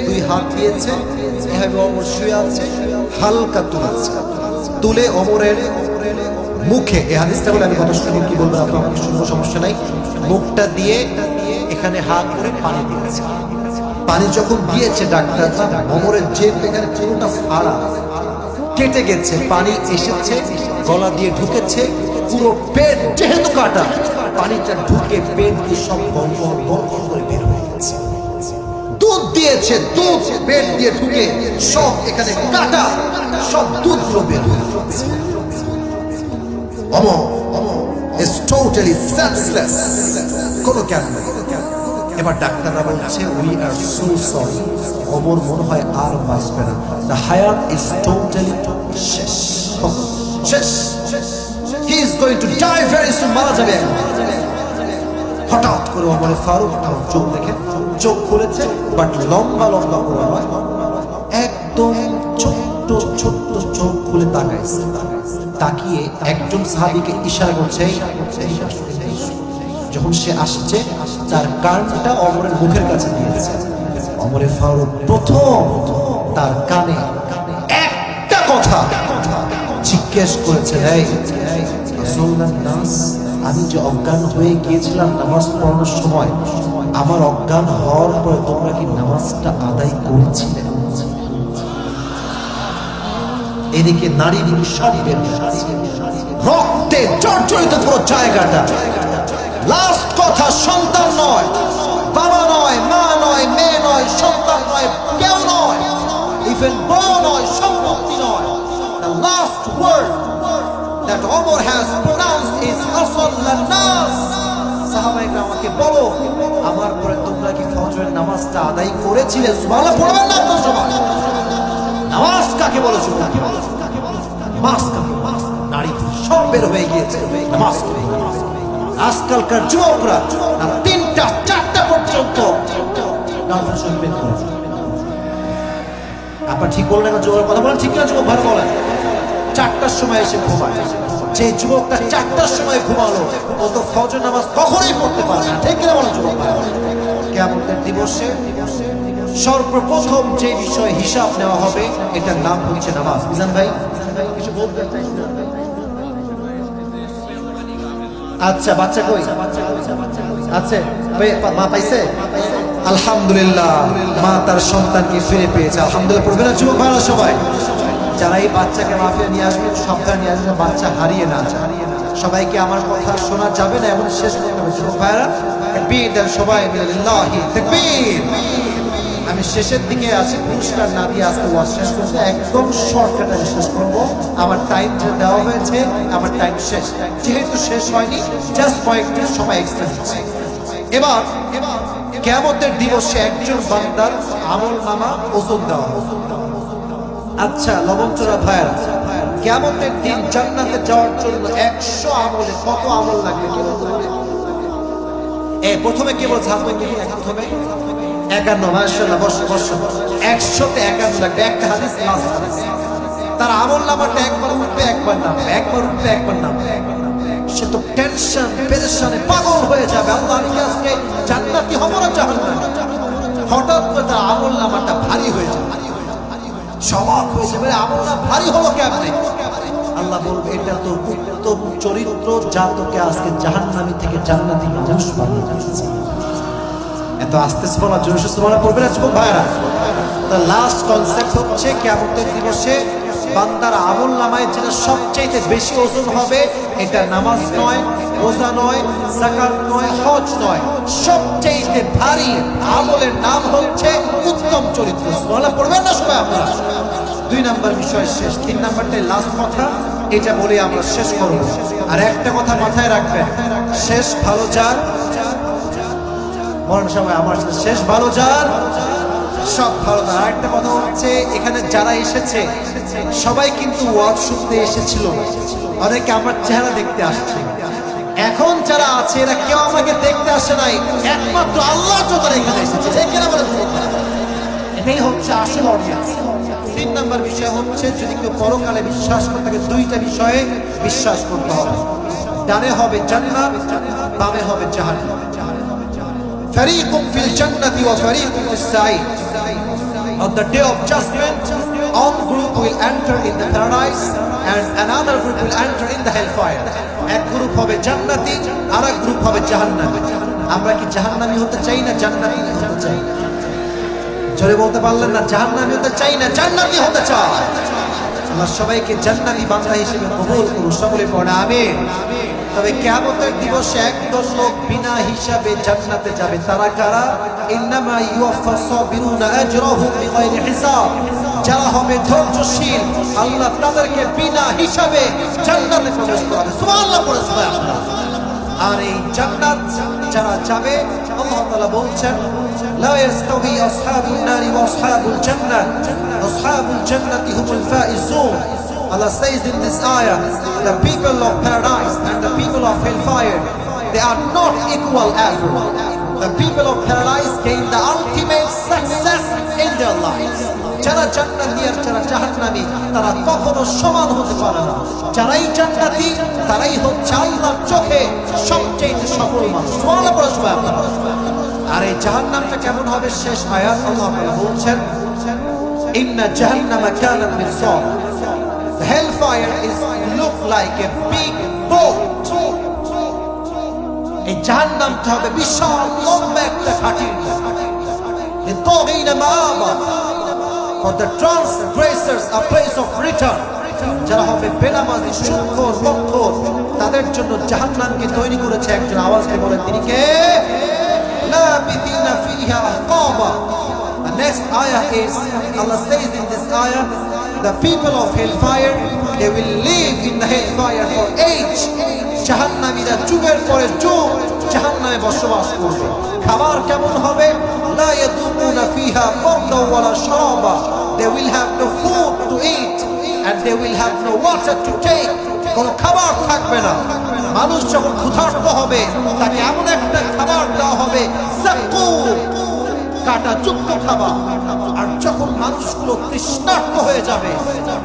দুই হাত দিয়েছে, এভাবে ওমর শুয়ে আছে, হালকা তুলেছে, তুলে ওমরের মুখে, এই হাদিসটা বলে আমি কথা শুনবো, কি বলবো আপনার আমাকে শুনবো, সমস্যা নাই, মুখটা দিয়ে এখানে হাত করে পানি দিয়েছে। পানি যখন দিয়েছে ডাক্তাররা, ওমরের জিভ এখানে পুরোটা ফাড়া কেটে গেছে, পানি এসেছে গলা দিয়ে ঢুকেছে, পুরো পেট যেহেতু কাটা, পানিটা ঢুকে পেট দিয়ে সব গলগল গলগল করে বের হয়ে গেছে। দুধ দিয়েছে, দুধ পেট দিয়ে ঢুকে সব এখানে কাটা, সব দুধগুলো বের হয়ে গেছে। ওমর is totally senseless, কোনো জ্ঞান নেই। এবার ডাক্তাররা বলছে, we are so sorry, Omar মনে হয় আর বাঁচবে না, the hayat is totally শেষ, শেষ, he is going to die very soon, মারা যাবে। হঠাৎ করে ওমর ফারুক চোখ দেখে চোখ খুলেছে, বাট লম্বা লম্বা করে নয়, একদম ছোট্ট ছোট্ট চোখ খুলে তাকাইছে। তাকিয়ে একজন সাহাবীকে ইশারা করছে, যখন সে আসছে তার কানটা ওমরের মুখের কাছে দিয়েছে। ওমর ফারুক প্রথম তার কানে একটা কথা জিজ্ঞেস করেছেন, এই রাসূলুল্লাহ নাস, আমি যে অজ্ঞান হয়ে গিয়েছিলাম নামাজ পড়ানোর সময়, আমার অজ্ঞান হওয়ার পরে তোমরা কি নামাজটা আদায় করেছিলে? এদিকে নারী দিকে সব বের হয়েছে, রক্তে জর্জরিত পুরো জায়গাটা। লাস্ট কথা, সন্তান নয়, বাবা নয়, মা নয়, মেয়ে নয়, সন্তান নয়, কেউ নয়, ইভেন বউ নয়, সম্পত্তি নয়। The last word that Omar has pronounced is আসল্লান নাস। সাহাবায়ে কেরাম আমাকে বলো, আমার পরে তোমরা কি ফজরের নামাজটা আদায় করেছিলে? সুবহানাল্লাহ পড়বেন না আপনারা সবাই। নামাজ কাকে বলে? নামাজ কাকে? নারী সব বের হয়ে গিয়েছে নামাজ পড়ে। আজকালকার যুবকরা তিনটা চারটা পর্যন্ত আপনার ঠিক বললেন না, যুবকের কথা বলেন ঠিক না? যুবক ভালো বলেন, 4টার সময় এসে ঘুমায়। যে যুবকটা 4টার সময় ঘুমালো, ও তো ফজর নামাজ কখনোই পড়তে পারে না, ঠিক কিনা বলেন যুবক ভাই? কিয়ামতের দিবসে সর্বপ্রথম যে বিষয় হিসাব নেওয়া হবে এটার নাম হচ্ছে নামাজ। মিজান ভাই কিছু বলতে চাইছেন? আচ্ছা, বাচ্চা কই আছে? মা পাইছে? আলহামদুলিল্লাহ, মা তার সন্তানকে ফিরে পেয়েছে। আলহামদুলিল্লাহ পড়বে না যুবক ভাইরা সবাই? যারা এই বাচ্চাকে মাফিয়া নিয়ে আসবে, সন্তান নিয়ে আসবে, বাচ্চা হারিয়ে না যায়। সবাইকে আমার কথা শোনা যাবে না, এমন শেষ করতে হবে। যুবক ভাইরা তাকবীর দেন সবাই মিলে, লিল্লাহি তাকবীর। আমি শেষের দিকে আছি, পুরস্কার না দিয়ে আজকে ওয়াজ শেষ করবো, একদম শর্টকাটে শেষ করবো। আমার টাইম যে দেওয়া হয়েছে, আমার টাইম শেষ। যেহেতু শেষ হয়নি, জাস্ট কয়েকটি সময় এক্সট্রা দিচ্ছি। এবার কিয়ামতের দিবসে একজন বান্দার আমলনামা ওজন দেওয়া হবে। আচ্ছা লবণচোরা ভাইরা, কিয়ামতের দিন জান্নাতে যাওয়ার জন্য 100 আমলে কত আমল লাগবে? প্রথমে কে বলছে? হাত দেখি প্রথমে 51। মাশাআল্লাহ, বসো বসো। 100তে 51 লাগবে। একটা হাদিস, লাস্ট হাদিস। তার আমলনামাটা একবার উঠবে, একবার নামবে, একবার উঠবে, একবার নামবে। সে তো টেনশন পেরেশানে পাগল হয়ে যাবে, আল্লাহ আমি কি আজকে জান্নাতি হব না জাহান্নামী? হঠাৎ করে তার আমলনামাটা ভারী হয়ে যাবে, সবাক হয়ে যাবে। আমলনামা ভারী হলো কেমনে? আল্লাহ বলবে এটা তো উত্তম চরিত্র, যা তোকে আজকে জাহান্নামী থেকে জান্নাতি মানুষ বানিয়ে দিয়েছে। এত আস্তে বলা, জোরে বলা পড়বে না যুবক ভাইরা? তার লাস্ট কনসেপ্ট হচ্ছে কিয়ামতের দিবসে বান্দার আমলনামায় যেটা সবচেয়ে বেশি ওজন হবে, এটা নামাজ নয়, রোজা নয়, যাকাত নয়, হজ নয়, সবচেয়ে ভারী আমলের নাম হচ্ছে উত্তম চরিত্র। সুবহানাল্লাহ পড়বেন না সবাই আপনারা? 2 নাম্বার বিষয় শেষ। 3 নাম্বারটাই লাস্ট কথা, এটা বলে আমরা শেষ করব। আর একটা কথা মাথায় রাখবেন, শেষ ভালো যার, বলেন সবাই আমার সাথে, শেষ ভালো যার সব ভালো তার। আরেকটা কথা হচ্ছে, এখানে যারা এসেছে সবাই কিন্তু ওয়াজ শুনতে এসেছিল, অনেকে আমার চেহারা দেখতে আসছে। এখন যারা আছে এরা কেউ আমাকে দেখতে আসে নাই, একমাত্র আল্লাহ তো তারা এখানে এসেছে। এটাই হচ্ছে আসল অডিয়েন্স। 3 নাম্বার বিষয় হচ্ছে, যদি কেউ পরকালে বিশ্বাস করে থাকে, 2টা বিষয়ে বিশ্বাস করতে হবে। ডানে হবে জান্নাত, বামে হবে জাহান্নাম। ফারীকুম ফিল জান্নাতি ওয়া ফারীকুম ফিস Saeed. On the day of judgment, one group will enter in the paradise and another group will enter in the hellfire. এক গ্রুপ হবে জান্নাতি, আরেক গ্রুপ হবে জাহান্নামী। আমরা কি জাহান্নামী হতে চাই না জান্নাতি হতে চাই? জোরে বলতে পারলেন না? জাহান্নামী হতে চাই না জান্নাতি হতে চাই। আল্লাহ সবাইকে জান্নাতি বান্দা হিসেবে কবুল করুন, সকলে পড়ে আমিন। তবে কিয়ামতের দিবসে একদল লোক বিনা হিসাবে জান্নাতে যাবে। তারা কারা? ইন্নামা ইউওয়াফাস সাবিরুনা আজরাহুম বিগাইরি হিসাব। যারা হবে ধৈর্যশীল, আল্লাহ তাদেরকে বিনা হিসাবে জান্নাতে প্রবেশ করাবে। সুবহানাল্লাহ পড়ে সবাই আপনারা। আর এই জান্নাত যারা যাবে, আল্লাহ তাআলা বলছেন, লা ইয়াস্তাওয়ি আসহাবুন নারি ওয়া আসহাবুল জান্নাহ, আসহাবুল জান্নাতি হুমুল Faizun. Allah says in this ayah, the people of paradise and the people of hellfire, they are not equal ever. The people of paradise gain the ultimate success in their lives. যারা জান্নাতি আর যারা জাহান্নামী তারা কখনো সমান হতে পারে না। যারাই জান্নাতি তারাই হচ্ছে আল্লাহর চোখে সবচেয়ে সফল মানুষ। সুবহানাল্লাহ পড়ে সবাই আপনারা। আর এই জাহান্নামটা কেমন হবে? শেষ আয়াত আল্লাহ তাআলা বলছেন, ইন্না জাহান্নামা কানাত মিরসাদ। The hellfire is look like a big boat. এই জাহান্নামটা হবে বিশাল লম্বা একটা ঘাটির মতো। লিতাগিনা মাআবা, for the transgressors a place of return. যারা হবে বেনামাজি, সুদখোর, মদখোর, তাদের জন্য জাহান্নামকে তৈরি করেছে একজন। আওয়াজে বলেন তিনি কে? লাবিথিনা ফিহা আহকাবা। The next ayah is, Allah says in this ayah, the people of hellfire, they will live in the hellfire for age. জাহান্নামীরা যুগের পরে যুগ জাহান্নামে বসবাস করবে। খাবার কেমন হবে? লা ইয়াদুকুনা ফিহা বারদান ওয়ালা শারাবা। They will have no food to eat and they will have no water to take. কোনো খাবার থাকবে না। মানুষ যখন ক্ষুধার্ত হবে তাকে এমন একটা খাবার দেওয়া হবে, যাকুম, কাঁটাযুক্ত খাবার। আর যখন মানুষগুলো তৃষ্ণার্ত হয়ে যাবে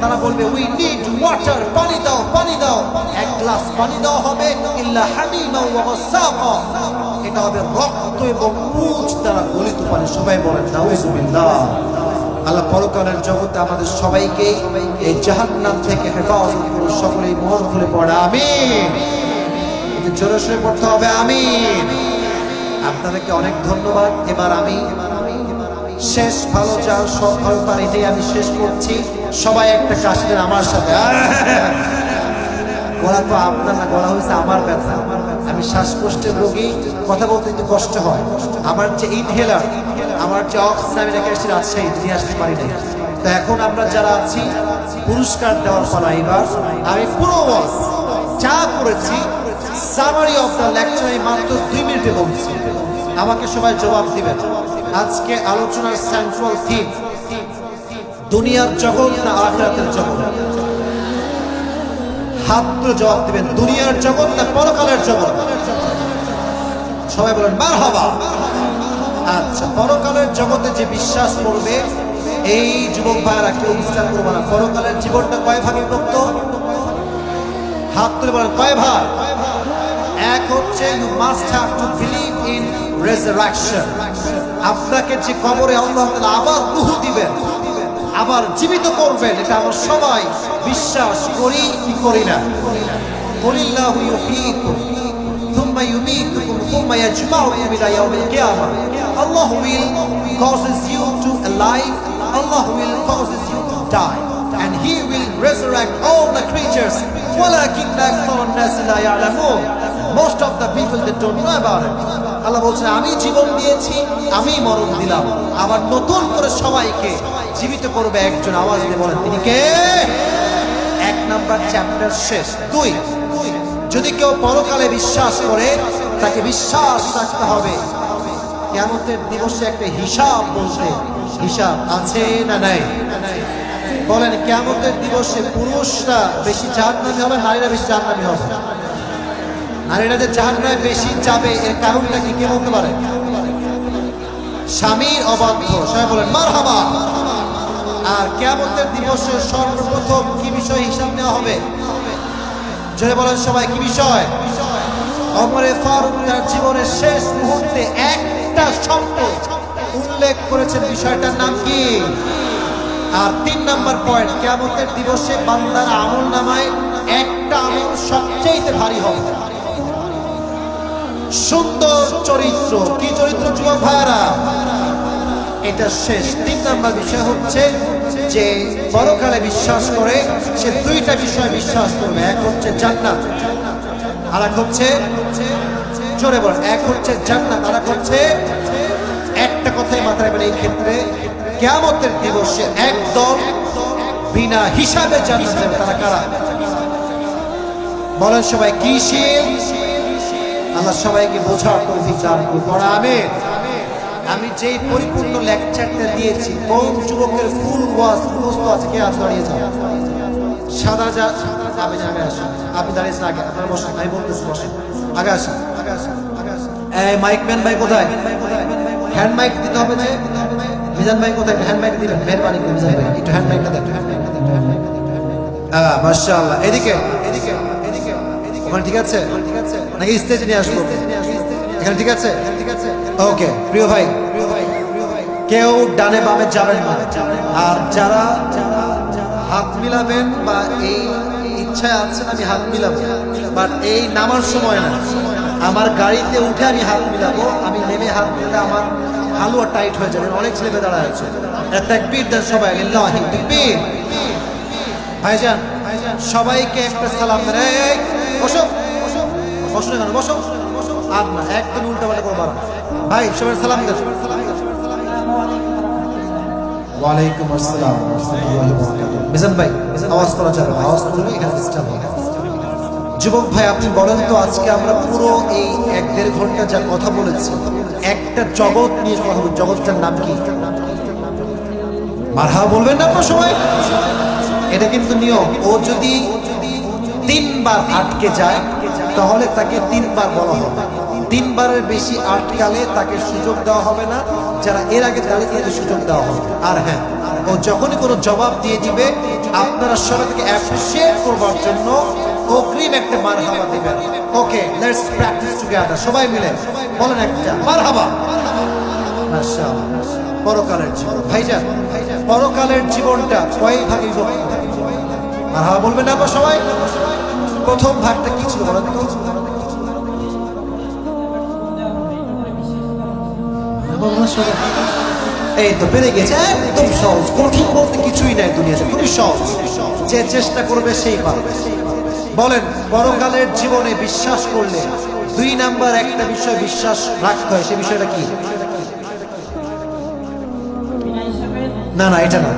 তারা বলবে, উই নিড ওয়াটার, পানি দাও, পানি দাও। 1 গ্লাস পানি দেওয়া হবে, ইল্লা হামিমা ওয়া গাসাকা। এটা হবে রক্ত এবং পুঁজ দ্বারা গলিত পানি। সবাই বলেন নাউজুবিল্লাহ। আল্লাহ পরকালের জগতে আমাদের সবাইকে এই জাহান্নাম থেকে হেফাজত করুন। সকলেই মোহর খুলে পড়ে আমিন। জোরে সোরে পড়তে হবে আমিন। আপনাদেরকে অনেক ধন্যবাদ। এবার আমি শেষ ভালো যার সব ভালো তার এটাই আমি শেষ করছি। সবাই একটা কাশি দেন আমার সাথে। গলা তো আপনার না, গলা হয়েছে আমার ব্যথা। আমি শ্বাসকষ্টের রোগী, কথা বলতে একটু কষ্ট হয়। আমার যে ইনহেলার, আমার যে অক্সিজেন আমি রেখে এসেছি রাজশাহী, নিয়ে আসতে পারি নাই। তো এখন আমরা যারা আছি পুরস্কার দেওয়ার পালা। এবার আমি পুরো যা করেছি সামারি অফ দ্য লেকচার আমি মাত্র 2 মিনিটে বলছি। আমাকে সবাই জবাব দিবেন। আজকে আলোচনার সেন্ট্রাল থিম দুনিয়ার জগৎ না আখিরাতের জগৎ? হাত তুলে জবাব দিবেন। দুনিয়ার জগৎ না পরকালের জগৎ? সবাই বলেন মারহাবা। আচ্ছা, পরকালের জগতে যে বিশ্বাস করবে এই যুবক ভাইরা কেউ বিশ্বাস করবে না। পরকালের জীবনটা কয় ভাগে বিভক্ত? হাত তুলে বলেন কয় ভাগ? এক হচ্ছে you must have to believe in resurrection। আপনাকে যে কবরে আল্লাহ তাআলা আবার রূহ দিবেন, আবার জীবিত করবেন, এটা আমরা সবাই বিশ্বাস করি কি করি না? কুলিল্লাহু ইউহয়িকুম থুম্মা ইউমীতুকুম থুম্মা ইয়াজমাউকুম ইলা ইয়াউমিল কিয়ামাহ। আল্লাহ will causes you to alive, Allah will causes you to die, and He will resurrect all the creatures. ওয়ালাকিন্না আকসারান নাস লা ইয়ালামুন। Most of the people that don't know about it. আল্লাহ বলছেন আমি জীবন দিয়েছি, আমি মরণ দিলাম, আবার নতুন করে সবাইকে জীবিত করবে একজন। আওয়াজ দিয়ে বলেন তিনি কে? 1 নাম্বার চ্যাপ্টার শেষ। 2, যদি কেউ পরকালে বিশ্বাস করে তাকে বিশ্বাস রাখতে হবে কিয়ামতের দিবসে একটা হিসাব বলতে। হিসাব আছে না নাই? বলেন কিয়ামতের দিবসে পুরুষরা বেশি জাহান্নামী হবে, নারীরা বেশি জাহান্নামী হবে? নারীরা যে জাহান্নামে বেশি যাবে এর কারণটা কি কে বলতে পারে? স্বামীর অবাধ্য। সবাই বলেন মারহাবা। আর কিয়ামতের দিবসে সর্বপ্রথম কি বিষয় হিসাব নেওয়া হবে? জোরে বলেন সবাই, কি বিষয়? ওমরে ফারুক তার জীবনের শেষ মুহূর্তে একটা শব্দ উল্লেখ করেছেন, বিষয়টার নাম কি? আর 3 নাম্বার পয়েন্ট, কিয়ামতের দিবসে বান্দার আমলনামায় একটা আমল সবচেয়ে ভারী হবে, সুন্দর চরিত্র। কি চরিত্র যুবক ভাইরা? এটা শেষ। 3 নাম্বার বিষয় হচ্ছে যে পরকালে বিশ্বাস করে সে 2টা বিষয় বিশ্বাস করবে। এক হচ্ছে জান্নাত, আর এক হচ্ছে, জোরে বলেন, এক হচ্ছে জান্নাত, আর এক হচ্ছে, একটা কথাই মাথায় রাখবেন এই ক্ষেত্রে, কিয়ামতের দিবসে একদম বিনা হিসাবে জান্নাত যাবে। তারা কারা? বলেন সবাই কি? আল্লাহ সবাইকে বোঝার তৌফিক দান করুন। আমিন। আমি যেই পরিপূর্ণ লেকচারটা দিয়েছি, কোন যুবকের ফুল ওয়াজ মুখস্থ আছে? কে আছে? দাঁড়িয়ে যান। সাদা যা আপনি আগে আসেন। আপনি দাঁড়িয়েছেন আগে, আপনারা বসেন। আমি বলতেছি বসেন, আগে আসেন। এই মাইকম্যান ভাই কোথায়? হ্যান্ড মাইক দিতে হবে যে। মিজান ভাই কোথায়? হ্যান্ড মাইক দিবেন, মেহরবানি করে মিজান ভাই একটু হ্যান্ড মাইকটা দেন। মাশাআল্লাহ। এদিকে এদিকে এদিকে ওখানে ঠিক আছে নাকি স্টেজে নিয়ে আসবো? এখানে ঠিক আছে? ওকে প্রিয় ভাই, কেউ ডানে বামে যাবেন না। আর যারা হাত মিলাবেন বা এই ইচ্ছায় আছেন আমি হাত মিলাবো, বাট এই নামার সময় না, আমার গাড়িতে উঠে আমি হাত মিলাবো। আমি নেমে হাত মিলালে আমার হালুয়া টাইট হয়ে যাবে। অনেক ছেলে দাঁড়ায় আছে। তাকবীর দেন সবাই, আল্লাহু তাকবীর। ভাইজান সবাইকে একটা সালাম দেন। এই বসো, বসো না কেন? বসো। আর না, একদম উল্টা পাল্টা করবো না। ভাই সবাই সালাম দেন। ওয়ালাইকুম আসসালাম ওয়া রাহমাতুল্লাহি ওয়া বারাকাতুহু। মিজান ভাই আওয়াজ করা যাবে না, আওয়াজ করলে এখানে ডিস্টার্ব হবে। যুবক ভাই আপনি বলেন তো, আজকে আমরা পুরো এই 1-1.5 ঘন্টা যা কথা বলেছি, একটা জগৎ নিয়ে কথা বলছি। জগৎটার নাম কি? মারহাবা বলবেন না আপনারা সবাই? এটা কিন্তু নিয়ম। ও যদি 3 বার আটকে যায় তাহলে তাকে 3 বার বলা হবে। 3 বারের বেশি আটকালে তাকে সুযোগ দেওয়া হবে না। যারা এর আগে দাঁড়িয়ে তাদের সুযোগ দেওয়া হবে। আর হ্যাঁ, ও যখনই কোনো জবাব দিয়ে দিবে আপনারা সবাই তাকে অ্যাপ্রিসিয়েট করবার জন্য অগ্রিম একটা মারহাবা দিবেন। ওকে, লেটস প্র্যাকটিস টুগেদার। সবাই মিলে বলেন একটা মারহাবা। মাশাআল্লাহ। পরকালের জীবন ভাইজান, পরকালের জীবনটা কয় ভাগে বিভক্ত? মারহাবা বলবেন না আপনারা সবাই? প্রথম ভাগটা কি ছিল বলেন তো? এই তো পেরে গেছে, একদম সহজ, কঠিন বলতে কিছুই নাই দুনিয়াতে, খুবই সহজ, যে চেষ্টা করবে সেই পারবে। বলেন, পরকালের জীবনে বিশ্বাস করলে 2 নাম্বার একটা বিষয় বিশ্বাস রাখতে হয়, সেই বিষয়টা কি? না না, এটা না,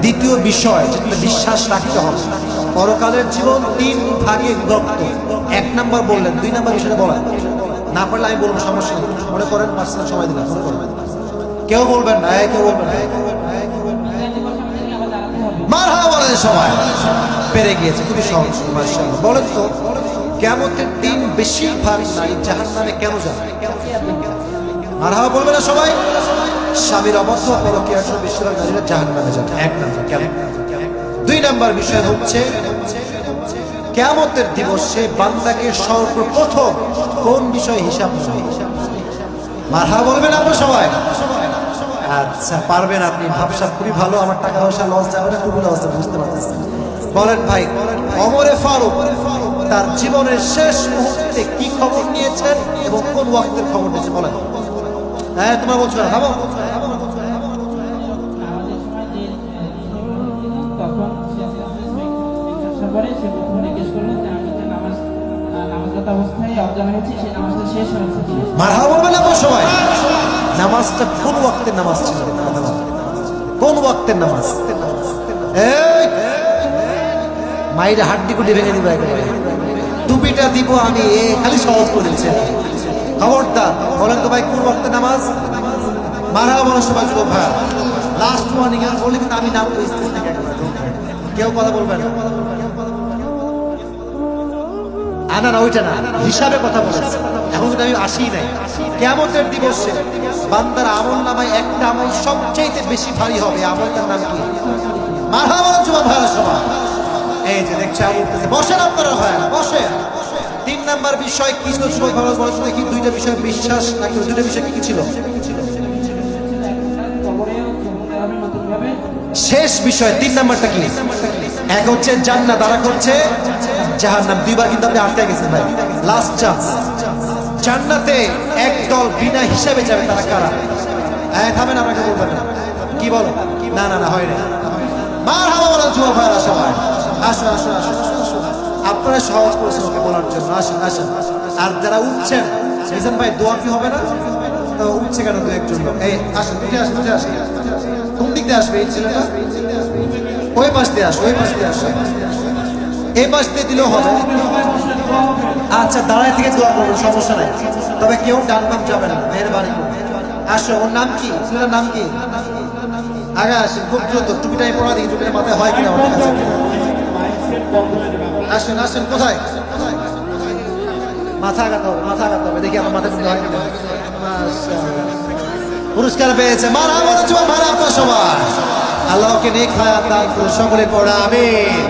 দ্বিতীয় বিষয় যেটা বিশ্বাস রাখতে হবে, পরকালের জীবন 3 ভাগে বিভক্ত। 1 নাম্বার বললেন, 2 নাম্বার বিষয়টা বলেন না পারলে আমি বলবো, সমস্যা নেই, মনে করেন পার্সোনাল সময় দিলাম, মনে করবেন। কেউ বলবেন না, কেউ বলবেন না, মারহাবা বলেন সবাই। পেরে গিয়েছে, খুবই সহজ। মাশাআল্লাহ। বলেন তো, কিয়ামতের দিন বেশিরভাগ নারী জাহান্নামে কেন যায়? মারহাবা বলবে না সবাই? স্বামীর অবাধ্য পরকীয়ার জন্য বেশিরভাগ নারীরা জাহান্নামে যায়। 1 নাম্বার কেন? 2 নাম্বার বিষয় হচ্ছে, কিয়ামতের দিবসে বান্দাকে সর্বপ্রথম কোন বিষয়ে হিসাব নেবে? মারহাবা বলবেন আপনারা সবাই? আচ্ছা, পারবেন আপনি, ভাবসাব খুবই ভালো। আমার টাকা পয়সা লস যাবে না, খুবই লস যাবে, বুঝতে পারতেছেন। বলেন ভাই, ওমরে ফারুক তার জীবনের শেষ মুহূর্তে কি খবর নিয়েছেন এবং কোন ওয়াক্তের খবর নিয়েছেন বলেন? হ্যাঁ, তোমরা বলছো না, ভাবো। মারহাবা বলবেন আপনারা সবাই? নামাজটা কোন ওয়াক্তের নামাজ ছিল? কোন ওয়াক্তের নামাজ? এই মায়ের হাড্ডি কুটি ভেঙে দিব একেবারে। টুপিটা দিব আমি, খালি সহজ করে দিচ্ছে। খবরদার বলেন তো ভাই, কোন ওয়াক্তের নামাজ? মারহাবা বলেন সবাই। যুবক ভাই, লাস্ট ওয়ার্নিং এর বলি, কিন্তু আমি নাম বুঝতেছি না, কেউ কথা বলবেন না। না না, ওইটা না, হিসাবে কথা বলেছে। এখন কিন্তু আমি আসি নাই। কিয়ামতের দিবসে বান্দার আমল নামায় একটা আমল সবচেয়ে বেশি ভারী হবে, আমলটার নাম কি? মারহাবা যুবক ভাইরা সবাই। এই যে দেখছে উঠতেছে, বসেন আপনারা ভাইরা, বসেন। 3 নাম্বার বিষয় কি ছিল যুবক ভাইরা বলেন দেখি? 2টা বিষয় বিশ্বাস নাকি? 2টা বিষয় কি ছিল? শেষ বিষয় 3 নাম্বারটা কি? এক হচ্ছে জান্নাত, আর এক হচ্ছে জাহান্নাম। 2 বার কিন্তু আপনি আটকে গেছেন ভাই, লাস্ট চান্স। জান্নাতে একদল বিনা হিসাবে যাবে, তারা কারা? থামেন, আপনাকে বলবেন না, কি বলো? না না না, হয় না। মারহাবা বলেন যুবক ভাইরা সবাই। আসুন আসুন আসুন আসুন, আপনারা সহজ করেছেন ওকে বলার জন্য। আসেন আসেন। আর যারা উঠছেন, মিজান ভাই দোয়া কি হবে না? তো উঠছে কেন 2-1 লোক? এই আসেন, উঠে আসেন, উঠে আসেন। কোন দিক দিয়ে আসবে এই ছেলেটা? ওই পাশ দিয়ে আসো, ওই পাশ দিয়ে আসো। এই পাশ দিয়ে দিলেও হবে। আচ্ছা, দাঁড়ায় থেকে দোয়া করবেন, সমস্যা নাই। তবে কেউ ডান বাম যাবে না, মেহেরবানি করে। আসো। ওর নাম কি? ছেলেটার নাম কি? আগে আসেন, খুব দ্রুত। টুপিটাই পড়া দিই, টুপিটা মাথায় হয় কিনা? আসেন আসেন। কোথায়? মাথা আগাতে হবে, মাথা আগাতে হবে, দেখি আমার মাথা টুপি হয় কিনা। পুরস্কার পেয়েছে। মারহাবা যুবক ভাইরা আপনারা সবাই। আল্লাহকে নেক হায়াত দান করুন, সকলে পড়া আমিন।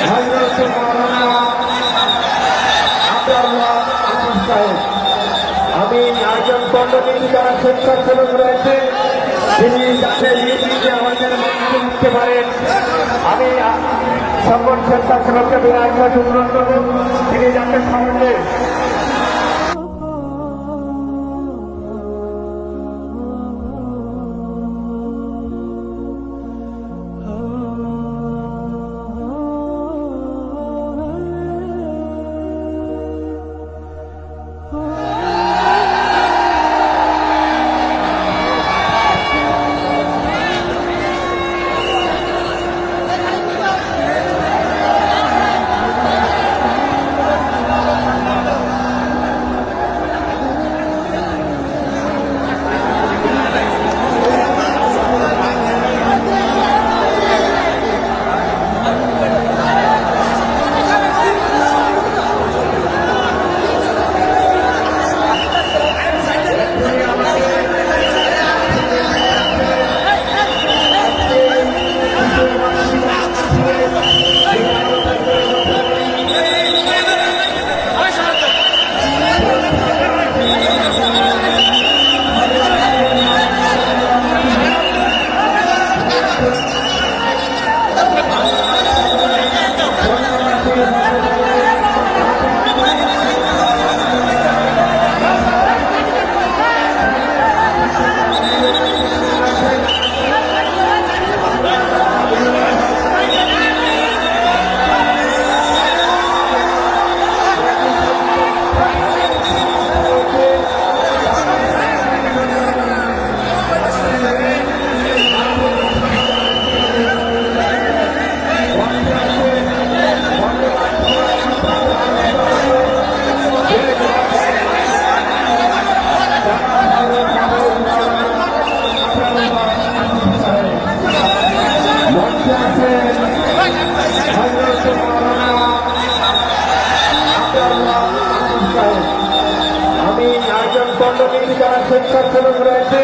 হযরত মাওলানা আব্দুল্লাহ আহমদ সাহেব। আমি আয়োজন মণ্ডলীর যারা স্বেচ্ছাসেবক রয়েছে তিনি যাতে নিয়ে আমাদের মধ্যে উঠতে পারেন, আমি সকল স্বেচ্ছাসেবককে বিরাজমান অনুরোধ করব তিনি যাতে সামনে যারা স্বেচ্ছাসেবক রয়েছে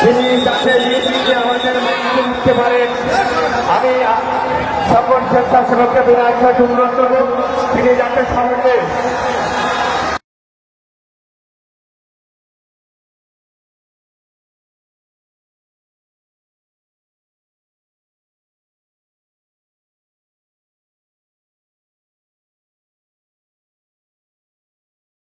তিনি যাতে নিয়ে আমাদের মধ্যে উঠতে পারেন, আমি সকল স্বেচ্ছাসেবককে বিরাজমান অনুরোধ করব তিনি যাতে সামনে